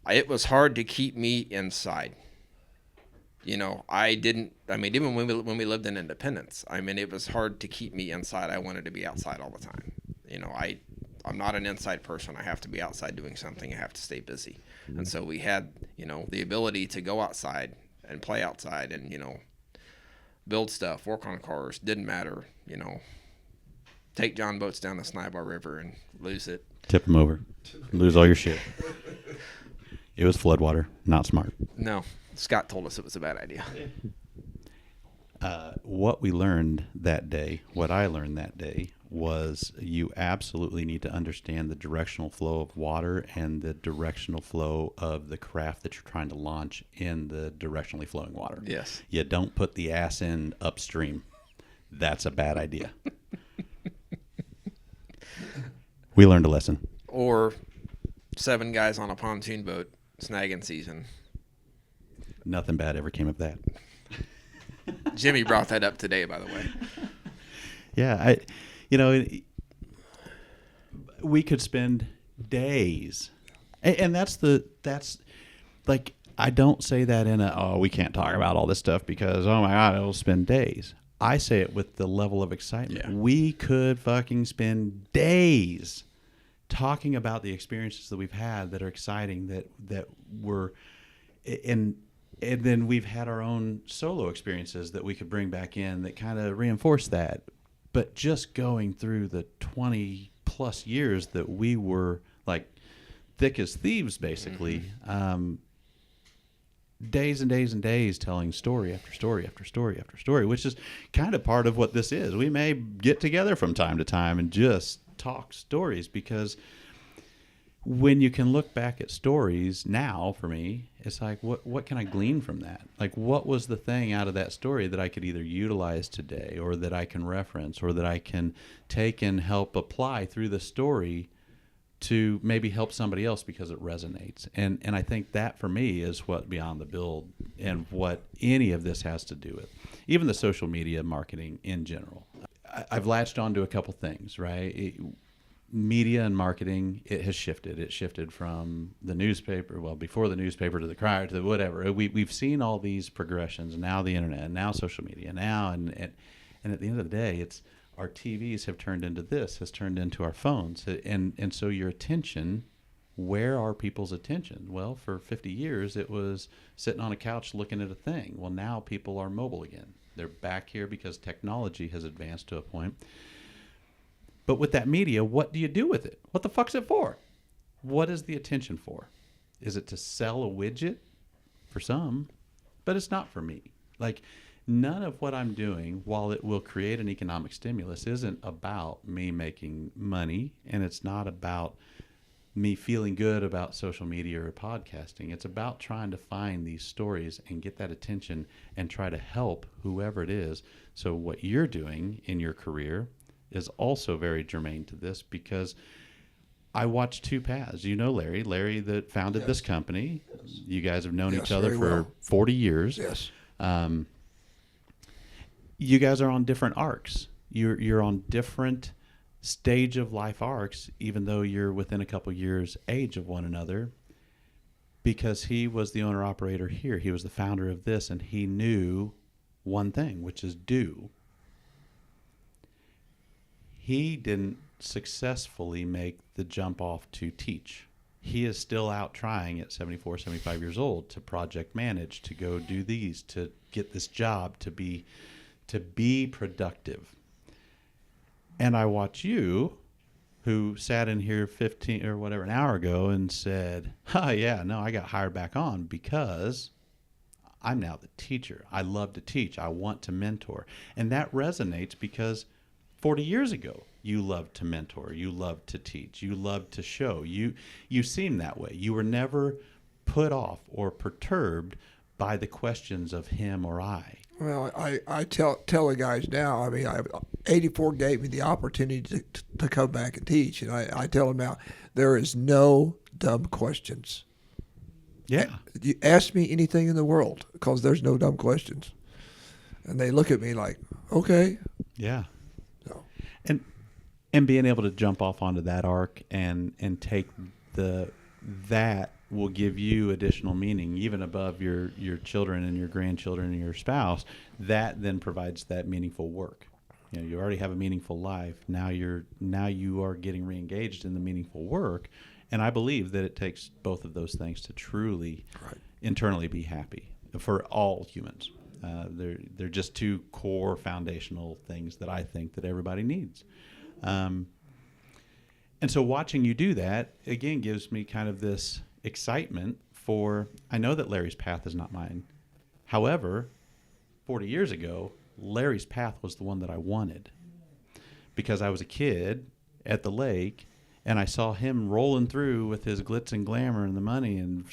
it was hard to keep me inside. Even when we lived in Independence, it was hard to keep me inside. I wanted to be outside all the time. I'm not an inside person. I have to be outside doing something. I have to stay busy. And so we had, the ability to go outside and play outside and, build stuff, work on cars, didn't matter, take John boats down the Snibar River and lose it. Tip them over. Lose all your shit. It was floodwater. Not smart. No, Scott told us it was a bad idea. What we learned that day, what I learned that day, was you absolutely need to understand the directional flow of water and the directional flow of the craft that you're trying to launch in the directionally flowing water. Yes. You don't put the ass end upstream. That's a bad idea. We learned a lesson. Or 7 guys on a pontoon boat snagging season. Nothing bad ever came of that. Jimmy brought that up today, by the way. Yeah, we could spend days, and that's like, I don't say that in we can't talk about all this stuff because, oh my God, it'll spend days. I say it with the level of excitement. Yeah. We could fucking spend days talking about the experiences that we've had that are exciting, that were, and then we've had our own solo experiences that we could bring back in that kind of reinforce that. But just going through the 20 plus years that we were like thick as thieves, basically, days and days and days telling story after story after story after story, which is kind of part of what this is. We may get together from time to time and just talk stories, because when you can look back at stories now, for me, it's like, what can I glean from that? Like, what was the thing out of that story that I could either utilize today, or that I can reference, or that I can take and help apply through the story to maybe help somebody else because it resonates. And I think that, for me, is what Beyond the Build and what any of this has to do with, even the social media marketing in general. I've latched onto a couple things, right? media and marketing, it has shifted. It shifted from the newspaper, well, before the newspaper, to the crier, to the whatever. We've seen all these progressions, now the internet, now social media, now, and at the end of the day, it's our TVs have turned into this, has turned into our phones. And so your attention, where are people's attention? Well, for 50 years, it was sitting on a couch looking at a thing. Well, now people are mobile again. They're back here because technology has advanced to a point. But with that media, what do you do with it? What the fuck's it for? What is the attention for? Is it to sell a widget? For some, but it's not for me. Like, none of what I'm doing, while it will create an economic stimulus, isn't about me making money, and it's not about me feeling good about social media or podcasting. It's about trying to find these stories and get that attention and try to help whoever it is. So what you're doing in your career is also very germane to this, because I watched two paths. You know Larry that founded this company. You guys have known each other for 40 years. Yes. You guys are on different arcs. You're on different stage of life arcs, even though you're within a couple years age of one another, because he was the owner operator here. He was the founder of this, and he knew one thing, which is do. He didn't successfully make the jump off to teach. He is still out trying at 74, 75 years old to project manage, to go do these, to get this job, to be productive. And I watch you, who sat in here 15 or whatever, an hour ago, and said, yeah, no, I got hired back on because I'm now the teacher. I love to teach. I want to mentor. And that resonates because 40 years ago, you loved to mentor. You loved to teach. You loved to show. You seemed that way. You were never put off or perturbed by the questions of him or I. Well, I tell the guys now, I mean, 84 gave me the opportunity to come back and teach. And I tell them now, there is no dumb questions. Yeah. You ask me anything in the world, because there's no dumb questions. And they look at me like, okay. Yeah. So. And being able to jump off onto that arc and take that will give you additional meaning, even above your children and your grandchildren and your spouse. That then provides that meaningful work. You know, you already have a meaningful life. Now you are getting reengaged in the meaningful work. And I believe that it takes both of those things to truly internally be happy for all humans. They're just two core foundational things that I think that everybody needs. And so watching you do that, again, gives me kind of this excitement for, I know that Larry's path is not mine. However, 40 years ago, Larry's path was the one that I wanted, because I was a kid at the lake and I saw him rolling through with his glitz and glamour and the money, and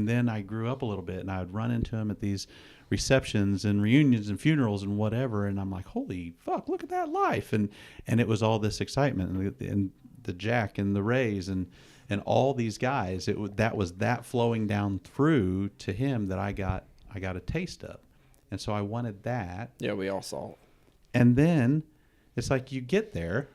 then I grew up a little bit and I would run into him at these receptions and reunions and funerals and whatever, and I'm like, holy fuck, look at that life. And it was all this excitement, and the Jack and the Rays and all these guys, that was flowing down through to him that I got a taste of. And so I wanted that. Yeah, we all saw it. And then it's like you get there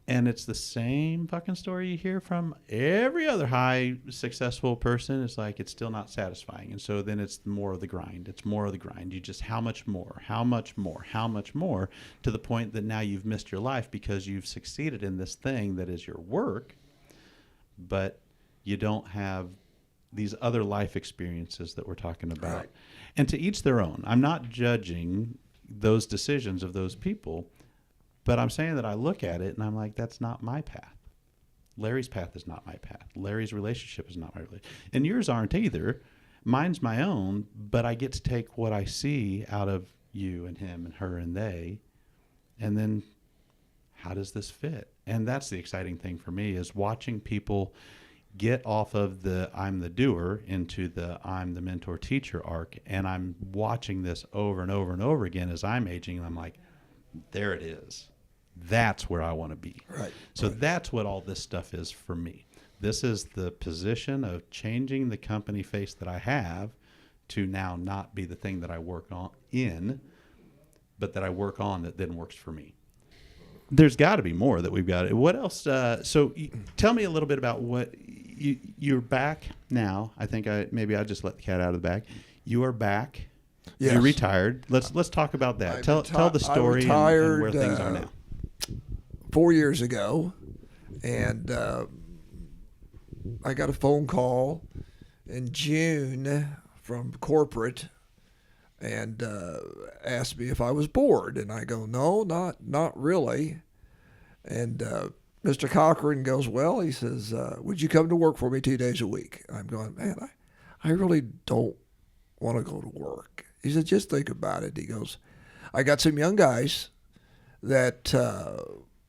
and it's the same fucking story you hear from every other high successful person. It's like, it's still not satisfying. And so then it's more of the grind. It's more of the grind. You just, how much more, to the point that now you've missed your life because you've succeeded in this thing that is your work, but you don't have these other life experiences that we're talking about. Right. And to each their own. I'm not judging those decisions of those people, but I'm saying that I look at it and I'm like, that's not my path. Larry's path is not my path. Larry's relationship is not my relationship. And yours aren't either. Mine's my own, but I get to take what I see out of you and him and her and they, and then how does this fit? And that's the exciting thing for me, is watching people get off of the I'm the doer into the I'm the mentor teacher arc. And I'm watching this over and over and over again as I'm aging. And I'm like, there it is. That's where I want to be. Right. So that's what all this stuff is for me. This is the position of changing the company face that I have to now not be the thing that I work on but that I work on that then works for me. there's got to be more that we've got. What else? Tell me a little bit about what you're back now. I think I just let the cat out of the bag. You are back. Yes. You're retired. Let's talk about that. Tell the story and where things are now. 4 years ago, and I got a phone call in June from corporate, and asked me if I was bored, and I go, no, not really. And Mr. Cochran goes, well, he says, would you come to work for me 2 days a week? I'm going, man, I really don't want to go to work. He said, just think about it. He goes, I got some young guys that I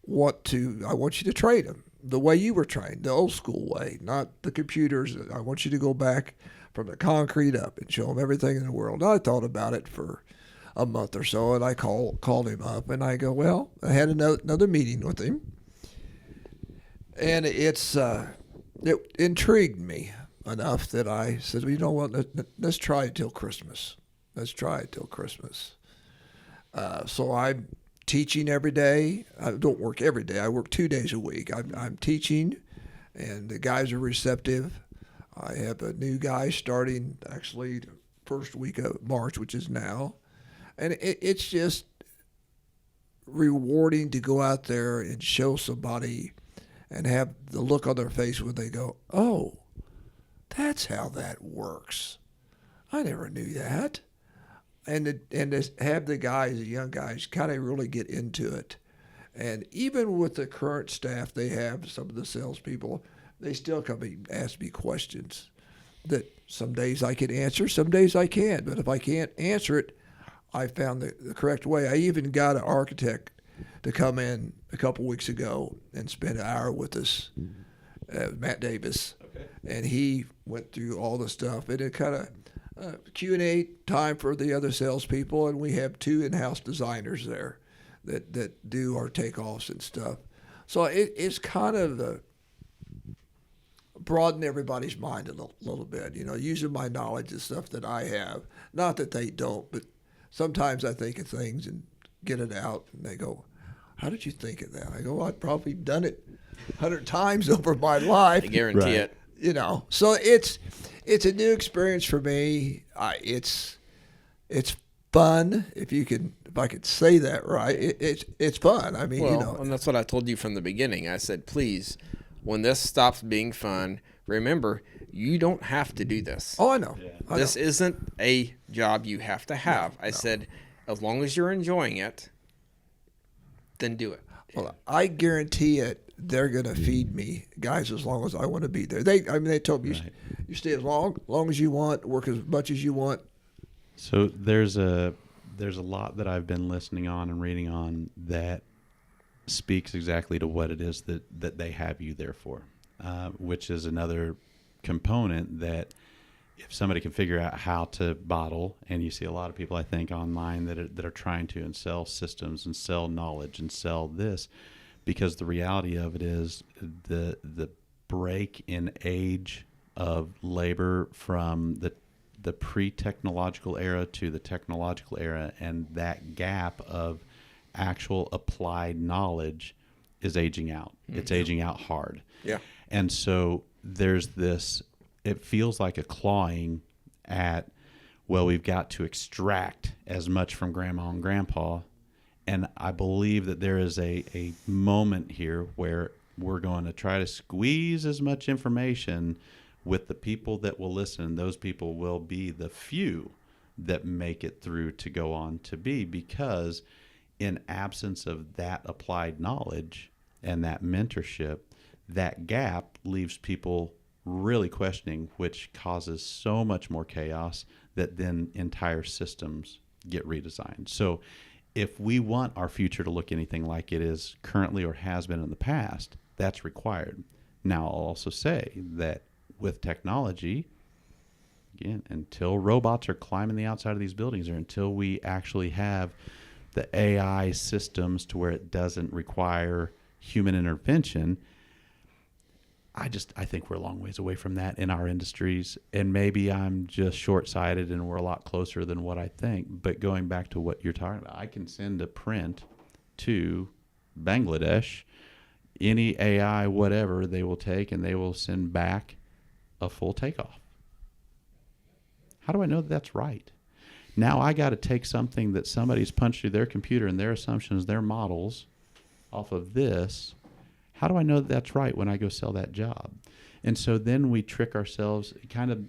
want you to train them the way you were trained, the old school way, not the computers. I want you to go back from the concrete up and show them everything in the world. I thought about it for a month or so, and I called him up, and I go, well, I had another meeting with him, and it intrigued me enough that I said, well, you know what, let's try it till Christmas. So I'm teaching every day. I don't work every day. I work 2 days a week. I'm teaching, and the guys are receptive. I have a new guy starting actually the first week of March, which is now. And it's just rewarding to go out there and show somebody and have the look on their face when they go, oh, that's how that works. I never knew that. And to have the young guys, kind of really get into it. And even with the current staff they have, some of the salespeople, they still come and ask me questions that some days I can answer, some days I can't. But if I can't answer it, I found the correct way. I even got an architect to come in a couple weeks ago and spend an hour with us, Matt Davis. Okay. And he went through all the stuff. And it kind of Q&A time for the other salespeople, and we have 2 in-house designers there that do our takeoffs and stuff. So it's kind of broaden everybody's mind a little bit, using my knowledge and stuff that I have. Not that they don't, but sometimes I think of things and get it out, and they go, how did you think of that? I go, well, I've probably done it 100 times over my life. I guarantee it. So it's a new experience for me. It's fun, if I could say that right. It's fun. I mean, and that's what I told you from the beginning. I said, please, when this stops being fun, remember, you don't have to do this. Oh, I know. Yeah. This isn't a job you have to have. I said, as long as you're enjoying it, then do it. Well, I guarantee it. They're going to feed me, guys, as long as I want to be there. They told me, right, you stay as long as you want, work as much as you want. So there's a lot that I've been listening on and reading on that speaks exactly to what it is that they have you there for, which is another component that if somebody can figure out how to bottle, and you see a lot of people, I think, online that are trying to and sell systems and sell knowledge and sell this, because the reality of it is the break in age of labor from the pre-technological era to the technological era, and that gap of actual applied knowledge is aging out. Mm-hmm. It's aging out hard. Yeah. And so there's this, it feels like a clawing at, well, we've got to extract as much from grandma and grandpa. And I believe that there is a moment here where we're going to try to squeeze as much information with the people that will listen. Those people will be the few that make it through to go on to be, because in absence of that applied knowledge and that mentorship, that gap leaves people really questioning, which causes so much more chaos that then entire systems get redesigned. So if we want our future to look anything like it is currently or has been in the past, that's required. Now, I'll also say that with technology, again, until robots are climbing the outside of these buildings, or until we actually have the AI systems to where it doesn't require human intervention, I think we're a long ways away from that in our industries. And maybe I'm just short-sighted and we're a lot closer than what I think. But going back to what you're talking about, I can send a print to Bangladesh, any AI, whatever, they will take and they will send back a full takeoff. How do I know that that's right? Now I got to take something that somebody's punched through their computer and their assumptions, their models off of this. How do I know that that's right when I go sell that job? And so then we trick ourselves into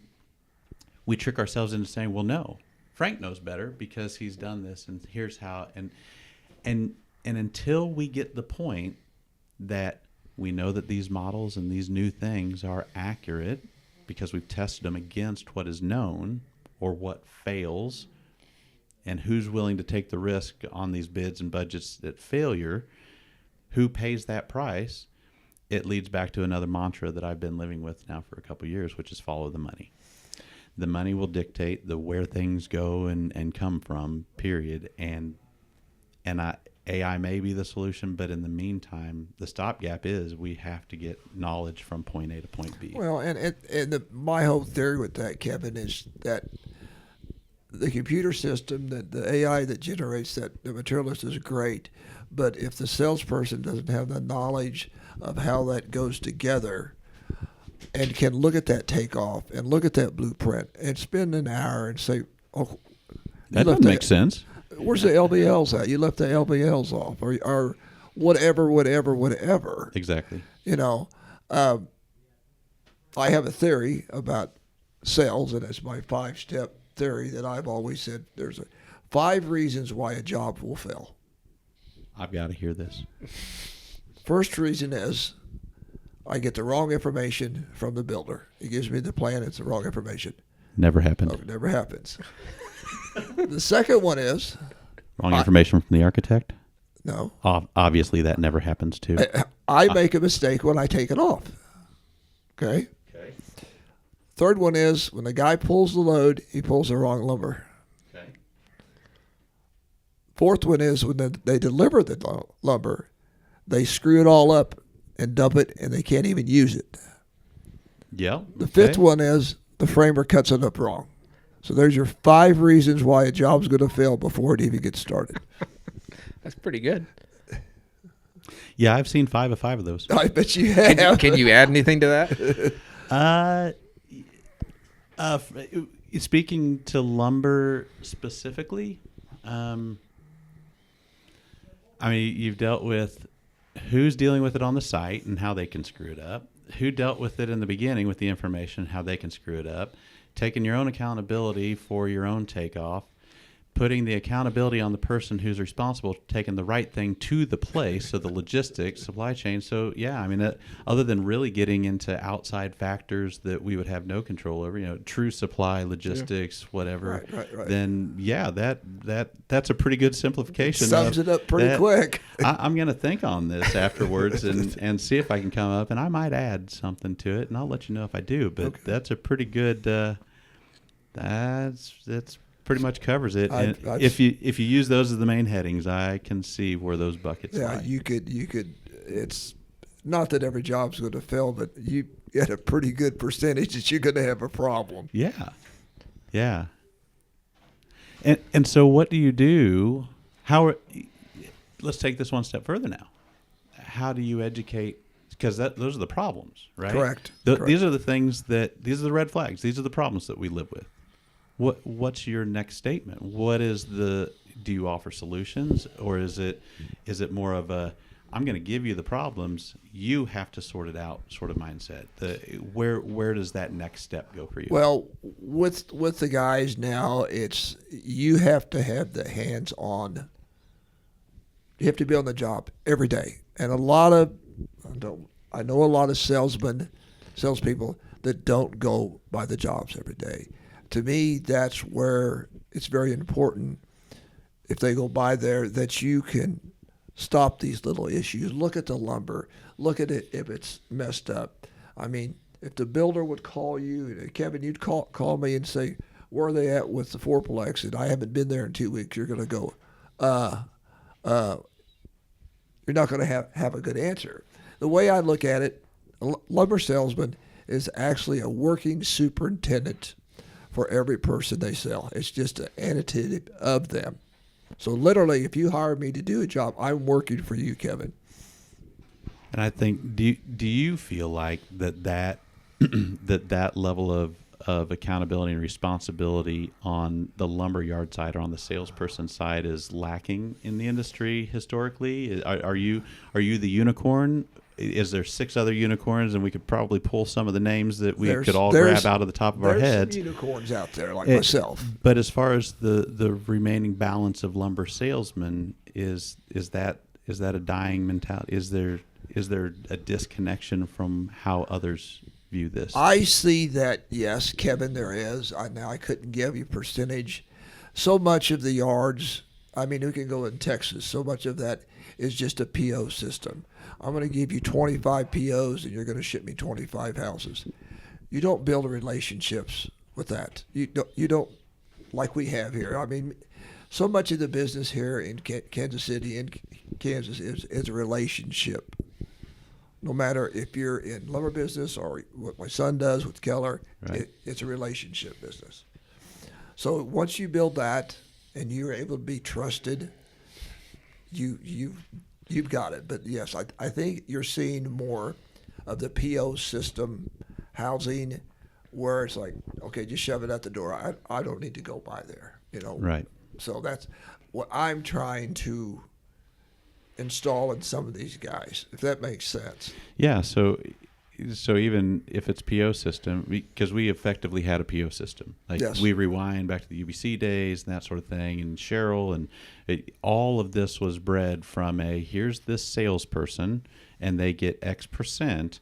saying, well, no, Frank knows better because he's done this and here's how. And until we get the point that we know that these models and these new things are accurate because we've tested them against what is known or what fails, and who's willing to take the risk on these bids and budgets at failure, who pays that price, it leads back to another mantra that I've been living with now for a couple of years, which is follow the money. The money will dictate where things go and come from, period. And AI may be the solution, but in the meantime, the stopgap is we have to get knowledge from point A to point B. Well, my whole theory with that, Kevin, is that the computer system, that the AI that generates the material list is great, but if the salesperson doesn't have the knowledge of how that goes together and can look at that takeoff and look at that blueprint and spend an hour and say, oh, that doesn't make sense. Where's the LBLs at? You left the LBLs off, or whatever. Exactly. I have a theory about sales, and it's my 5-step theory that I've always said there's 5 reasons why a job will fail. I've got to hear this. First reason is I get the wrong information from the builder. He gives me the plan, it's the wrong information. Never happened. Oh, it never happens. The second one is wrong information from the architect? No. Obviously, that never happens too. I make a mistake when I take it off. Okay? Third one is when the guy pulls the load, he pulls the wrong lumber. Okay. Fourth one is when they deliver the lumber, they screw it all up and dump it, and they can't even use it. Yeah. The fifth one is the framer cuts it up wrong. So there's your 5 reasons why a job's going to fail before it even gets started. That's pretty good. Yeah, I've seen 5 of those. I bet you have. Can you add anything to that? Speaking to lumber specifically, I mean, you've dealt with who's dealing with it on the site and how they can screw it up, who dealt with it in the beginning with the information, how they can screw it up, taking your own accountability for your own takeoff, putting the accountability on the person who's responsible, taking the right thing to the place, so the logistics, supply chain. So, yeah, I mean, other than really getting into outside factors that we would have no control over, true supply, logistics, whatever, right. then, yeah, that's a pretty good simplification. Sums it up pretty quick. I'm going to think on this afterwards and see if I can come up, and I might add something to it, and I'll let you know if I do. But that's a pretty good that's pretty much covers it. If you use those as the main headings, I can see where those buckets lie. You could. It's not that every job's going to fail, but you get a pretty good percentage that you're going to have a problem. Yeah. And so what do you do? Let's take this one step further now. How do you educate? Because those are the problems, right? Correct. These are the things these are the red flags. These are the problems that we live with. What's your next statement? Do you offer solutions, or is it more of a I'm going to give you the problems, you have to sort it out sort of mindset? Where does that next step go for you? Well, with the guys now, it's you have to have the hands on. You have to be on the job every day, and I know a lot of salespeople that don't go by the jobs every day. To me, that's where it's very important, if they go by there, that you can stop these little issues. Look at the lumber. Look at it if it's messed up. I mean, if the builder would call you, Kevin, you'd call me and say, where are they at with the fourplex? And I haven't been there in 2 weeks. You're going to go, you're not going to have a good answer. The way I look at it, a lumber salesman is actually a working superintendent for every person they sell. It's just an attitude of them. So literally, if you hire me to do a job, I'm working for you, Kevin. And I think, do you feel like that that level of accountability and responsibility on the lumberyard side or on the salesperson side is lacking in the industry historically? Are you the unicorn? Is there 6 other unicorns, and we could probably pull some of the names that we could all grab out of the top of our heads? There's some unicorns out there like myself. But as far as the remaining balance of lumber salesmen, is that a dying mentality? Is there a disconnection from how others view this? I see that, yes, Kevin, there is. Now I couldn't give you percentage. So much of the yards, I mean, we can go in Texas, so much of that is just a PO system. I'm going to give you 25 POs and you're going to ship me 25 houses. You don't build relationships with that. You don't like we have here. I mean, so much of the business here in Kansas City and Kansas is a relationship. No matter if you're in lumber business or what my son does with Keller, right. It's a relationship business. So once you build that and you're able to be trusted, you've got it. But yes, I think you're seeing more of the PO system housing where it's like, okay, just shove it at the door. I don't need to go by there, Right. So that's what I'm trying to install in some of these guys, if that makes sense. Yeah. So even if it's PO system, because we effectively had a PO system, like Yes. we rewind back to the UBC days and that sort of thing, and Cheryl, and all of this was bred from here's this salesperson, and they get X percent,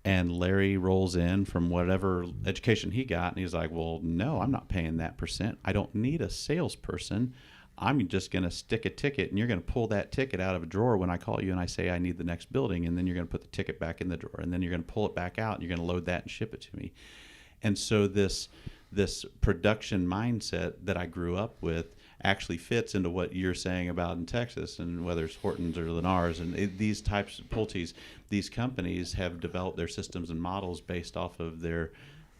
and Larry rolls in from whatever education he got, and he's like, well, no, I'm not paying that percent. I don't need a salesperson. I'm just going to stick a ticket, and you're going to pull that ticket out of a drawer when I call you and I say I need the next building, and then you're going to put the ticket back in the drawer, and then you're going to pull it back out, and you're going to load that and ship it to me. And so this production mindset that I grew up with actually fits into what you're saying about in Texas, and whether it's Hortons or Lennars and these types of Pulte's, these companies have developed their systems and models based off of their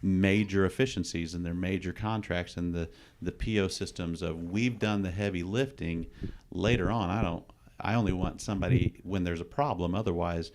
major efficiencies and their major contracts and the PO systems of we've done the heavy lifting. Later on, I only want somebody when there's a problem. Otherwise,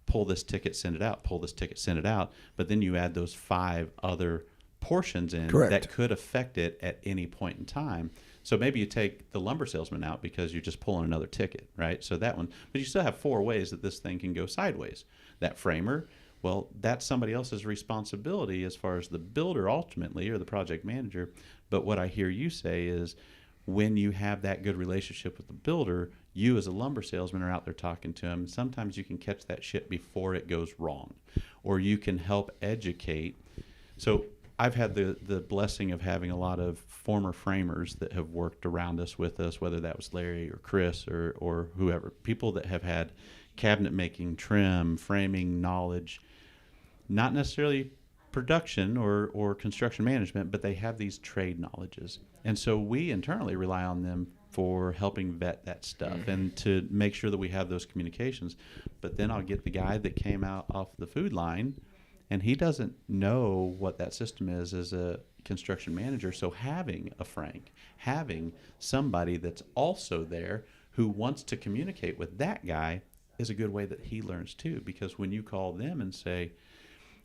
pull this ticket, send it out, pull this ticket, send it out. But then you add those 5 other portions in Correct. that could affect it at any point in time. So maybe you take the lumber salesman out because you're just pulling another ticket, right? So that one, but you still have 4 ways that this thing can go sideways. That framer, well, that's somebody else's responsibility as far as the builder ultimately, or the project manager. But what I hear you say is when you have that good relationship with the builder, you as a lumber salesman are out there talking to him. Sometimes you can catch that shit before it goes wrong, or you can help educate. So I've had the blessing of having a lot of former framers that have worked around us with us, whether that was Larry or Chris or whoever, people that have had cabinet making, trim, framing knowledge, not necessarily production or construction management, but they have these trade knowledges. And so we internally rely on them for helping vet that stuff and to make sure that we have those communications. But then I'll get the guy that came out off the food line, and he doesn't know what that system is as a construction manager. So having a Frank, having somebody that's also there who wants to communicate with that guy is a good way that he learns too. Because when you call them and say,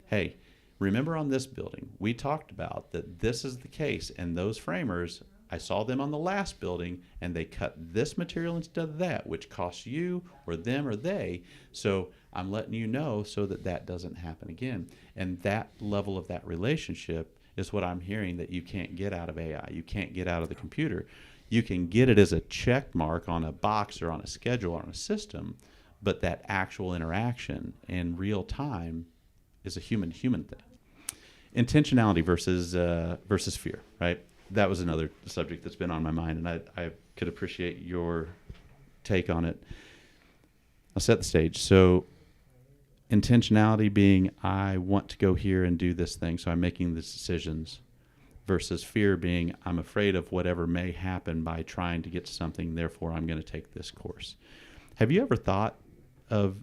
hey, remember on this building, we talked about that this is the case, and those framers, I saw them on the last building, and they cut this material instead of that, which costs you or them or they. So I'm letting you know so that that doesn't happen again. And that level of that relationship is what I'm hearing that you can't get out of AI. You can't get out of the computer. You can get it as a check mark on a box or on a schedule or on a system, but that actual interaction in real time is a human-to-human thing. Intentionality versus fear, right? That was another subject that's been on my mind, and I could appreciate your take on it. I'll set the stage. So intentionality being, I want to go here and do this thing, so I'm making these decisions, versus fear being, I'm afraid of whatever may happen by trying to get to something, therefore I'm going to take this course. Have you ever thought of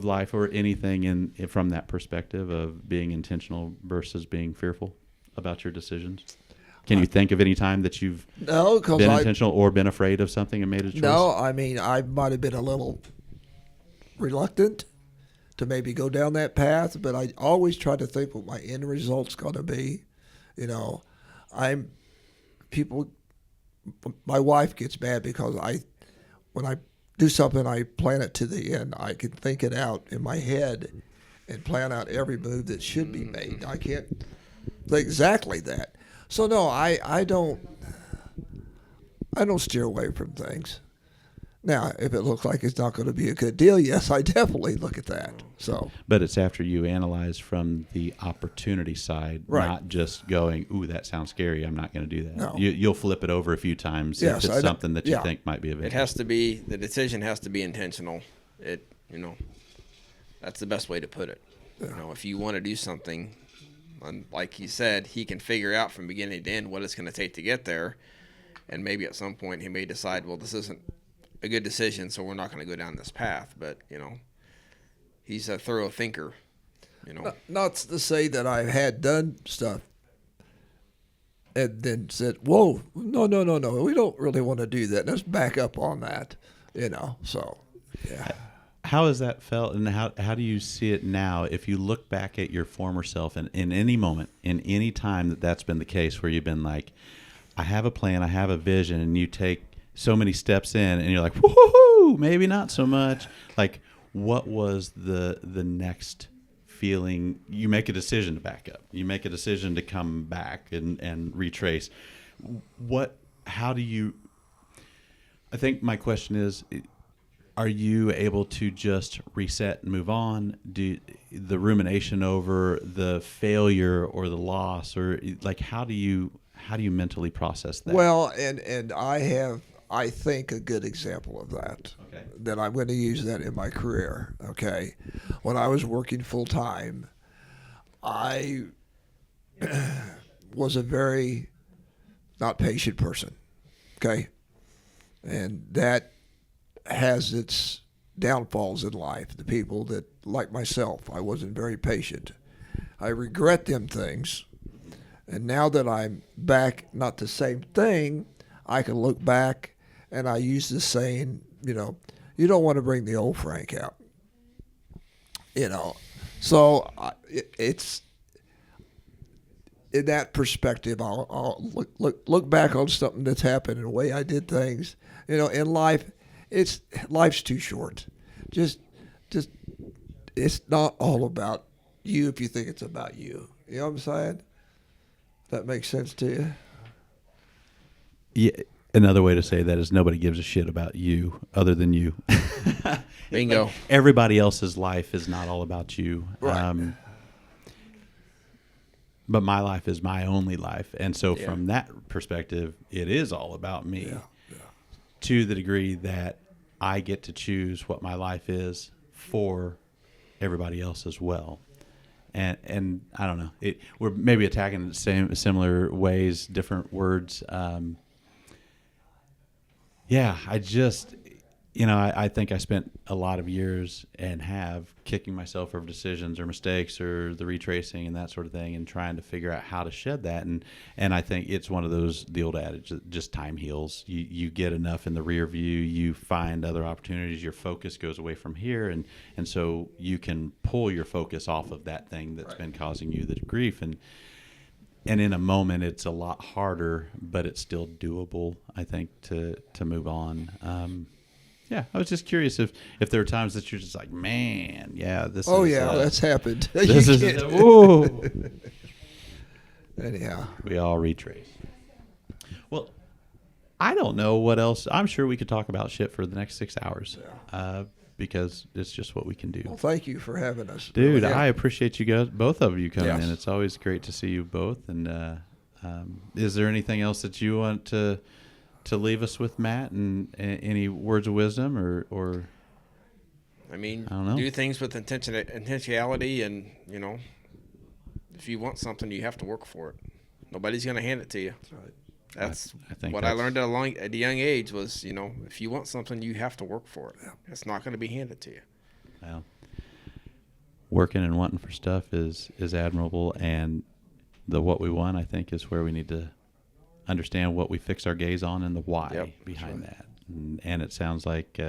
life or anything from that perspective of being intentional versus being fearful about your decisions? Can you think of any time that you've No, because been intentional or been afraid of something and made a choice? No, I mean, I might have been a little reluctant to maybe go down that path, but I always try to think what my end result's going to be. You know, my wife gets mad because when I do something, I plan it to the end. I can think it out in my head and plan out every move that should be made. I can't think exactly that. So no, I don't steer away from things. Now, if it looks like it's not going to be a good deal, yes, I definitely look at that. So, but it's after you analyze from the opportunity side, right. Not just going, "Ooh, that sounds scary. I'm not going to do that." No. You'll flip it over a few times Yes, if it's something that you think might be of interest. It has to be, the decision has to be intentional. That's the best way to put it. Yeah. If you want to do something, and like he said, he can figure out from beginning to end what it's going to take to get there, and maybe at some point he may decide, well, this isn't a good decision, so we're not going to go down this path. But he's a thorough thinker. Not to say that I had done stuff and then said, "Whoa, no, we don't really want to do that. Let's back up on that." So yeah. How has that felt, and how do you see it now? If you look back at your former self, and in any moment, in any time that's been the case, where you've been like, I have a plan, I have a vision, and you take so many steps in, and you're like, woohoo, maybe not so much. Like, what was the next feeling? You make a decision to back up. You make a decision to come back and retrace. How do you? I think my question is, are you able to just reset and move on? Do the rumination over the failure or the loss, or like how do you mentally process that? Well, and I have, I think, a good example of that. Okay. That I'm going to use that in my career. Okay, when I was working full time, I was a very not patient person. Okay, and that has its downfalls in life. The people that, like myself, I wasn't very patient. I regret them things. And now that I'm back, not the same thing, I can look back and I use the saying, you don't want to bring the old Frank out. So it's in that perspective, I'll look back on something that's happened and the way I did things. In life, life's too short. Just it's not all about you if you think it's about you. You know what I'm saying? That makes sense to you? Yeah. Another way to say that is nobody gives a shit about you other than you. Bingo. Everybody else's life is not all about you. Right. But my life is my only life. And so Yeah. from that perspective, it is all about me. Yeah. To the degree that I get to choose what my life is for everybody else as well. And I don't know. We're maybe attacking it the similar ways, different words. I just, I think I spent a lot of years and have kicking myself over decisions or mistakes or the retracing and that sort of thing and trying to figure out how to shed that. And I think it's one of those, the old adage, that just time heals. You get enough in the rear view, you find other opportunities, your focus goes away from here. And so you can pull your focus off of that thing that's been causing you the grief. And in a moment, it's a lot harder, but it's still doable, I think, to move on. I was just curious if there are times that you're just like, man, this Oh, is... yeah, that's happened. This is... Whoa. Anyhow. We all retrace. Well, I don't know what else. I'm sure we could talk about shit for the next 6 hours because it's just what we can do. Well, thank you for having us. Dude, Yeah. I appreciate you guys, both of you coming Yes. in. It's always great to see you both. And is there anything else that you want to leave us with, Matt, and any words of wisdom or I mean, I don't know. do things with intentionality, and if you want something, you have to work for it. Nobody's going to hand it to you. That's right. That's I think what I learned at a young age was, if you want something, you have to work for it. Yeah. It's not going to be handed to you. Well, working and wanting for stuff is admirable, and what we want, I think, is where we need to understand what we fix our gaze on and the why Yep, behind that. And it sounds like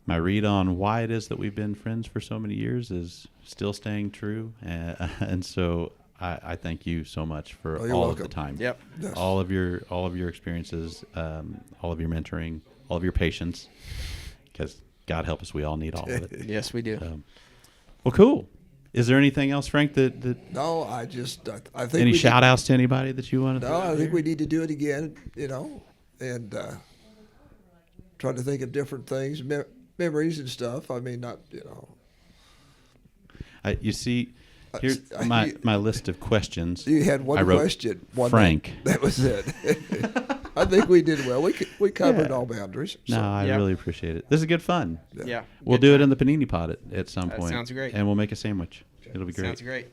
my read on why it is that we've been friends for so many years is still staying true. And so I thank you so much for Oh, you're all welcome. of the time. Yep. Yes. All of your experiences, all of your mentoring, all of your patience, because God help us, we all need all of it. Yes, we do. Well, cool. Is there anything else, Frank, that No, I think any we shout outs to anybody that you want to No, I think we need to do it again, and try to think of different things, memories and stuff. I mean, not, you see, here's my list of questions. You had one I wrote question. One Frank. That was it. I think we did well. We covered all boundaries. No, I Yeah. really appreciate it. This is good fun. Yeah. We'll Good do it time. in the panini pot at some That point. sounds great. And we'll make a sandwich. It'll be great. Sounds great.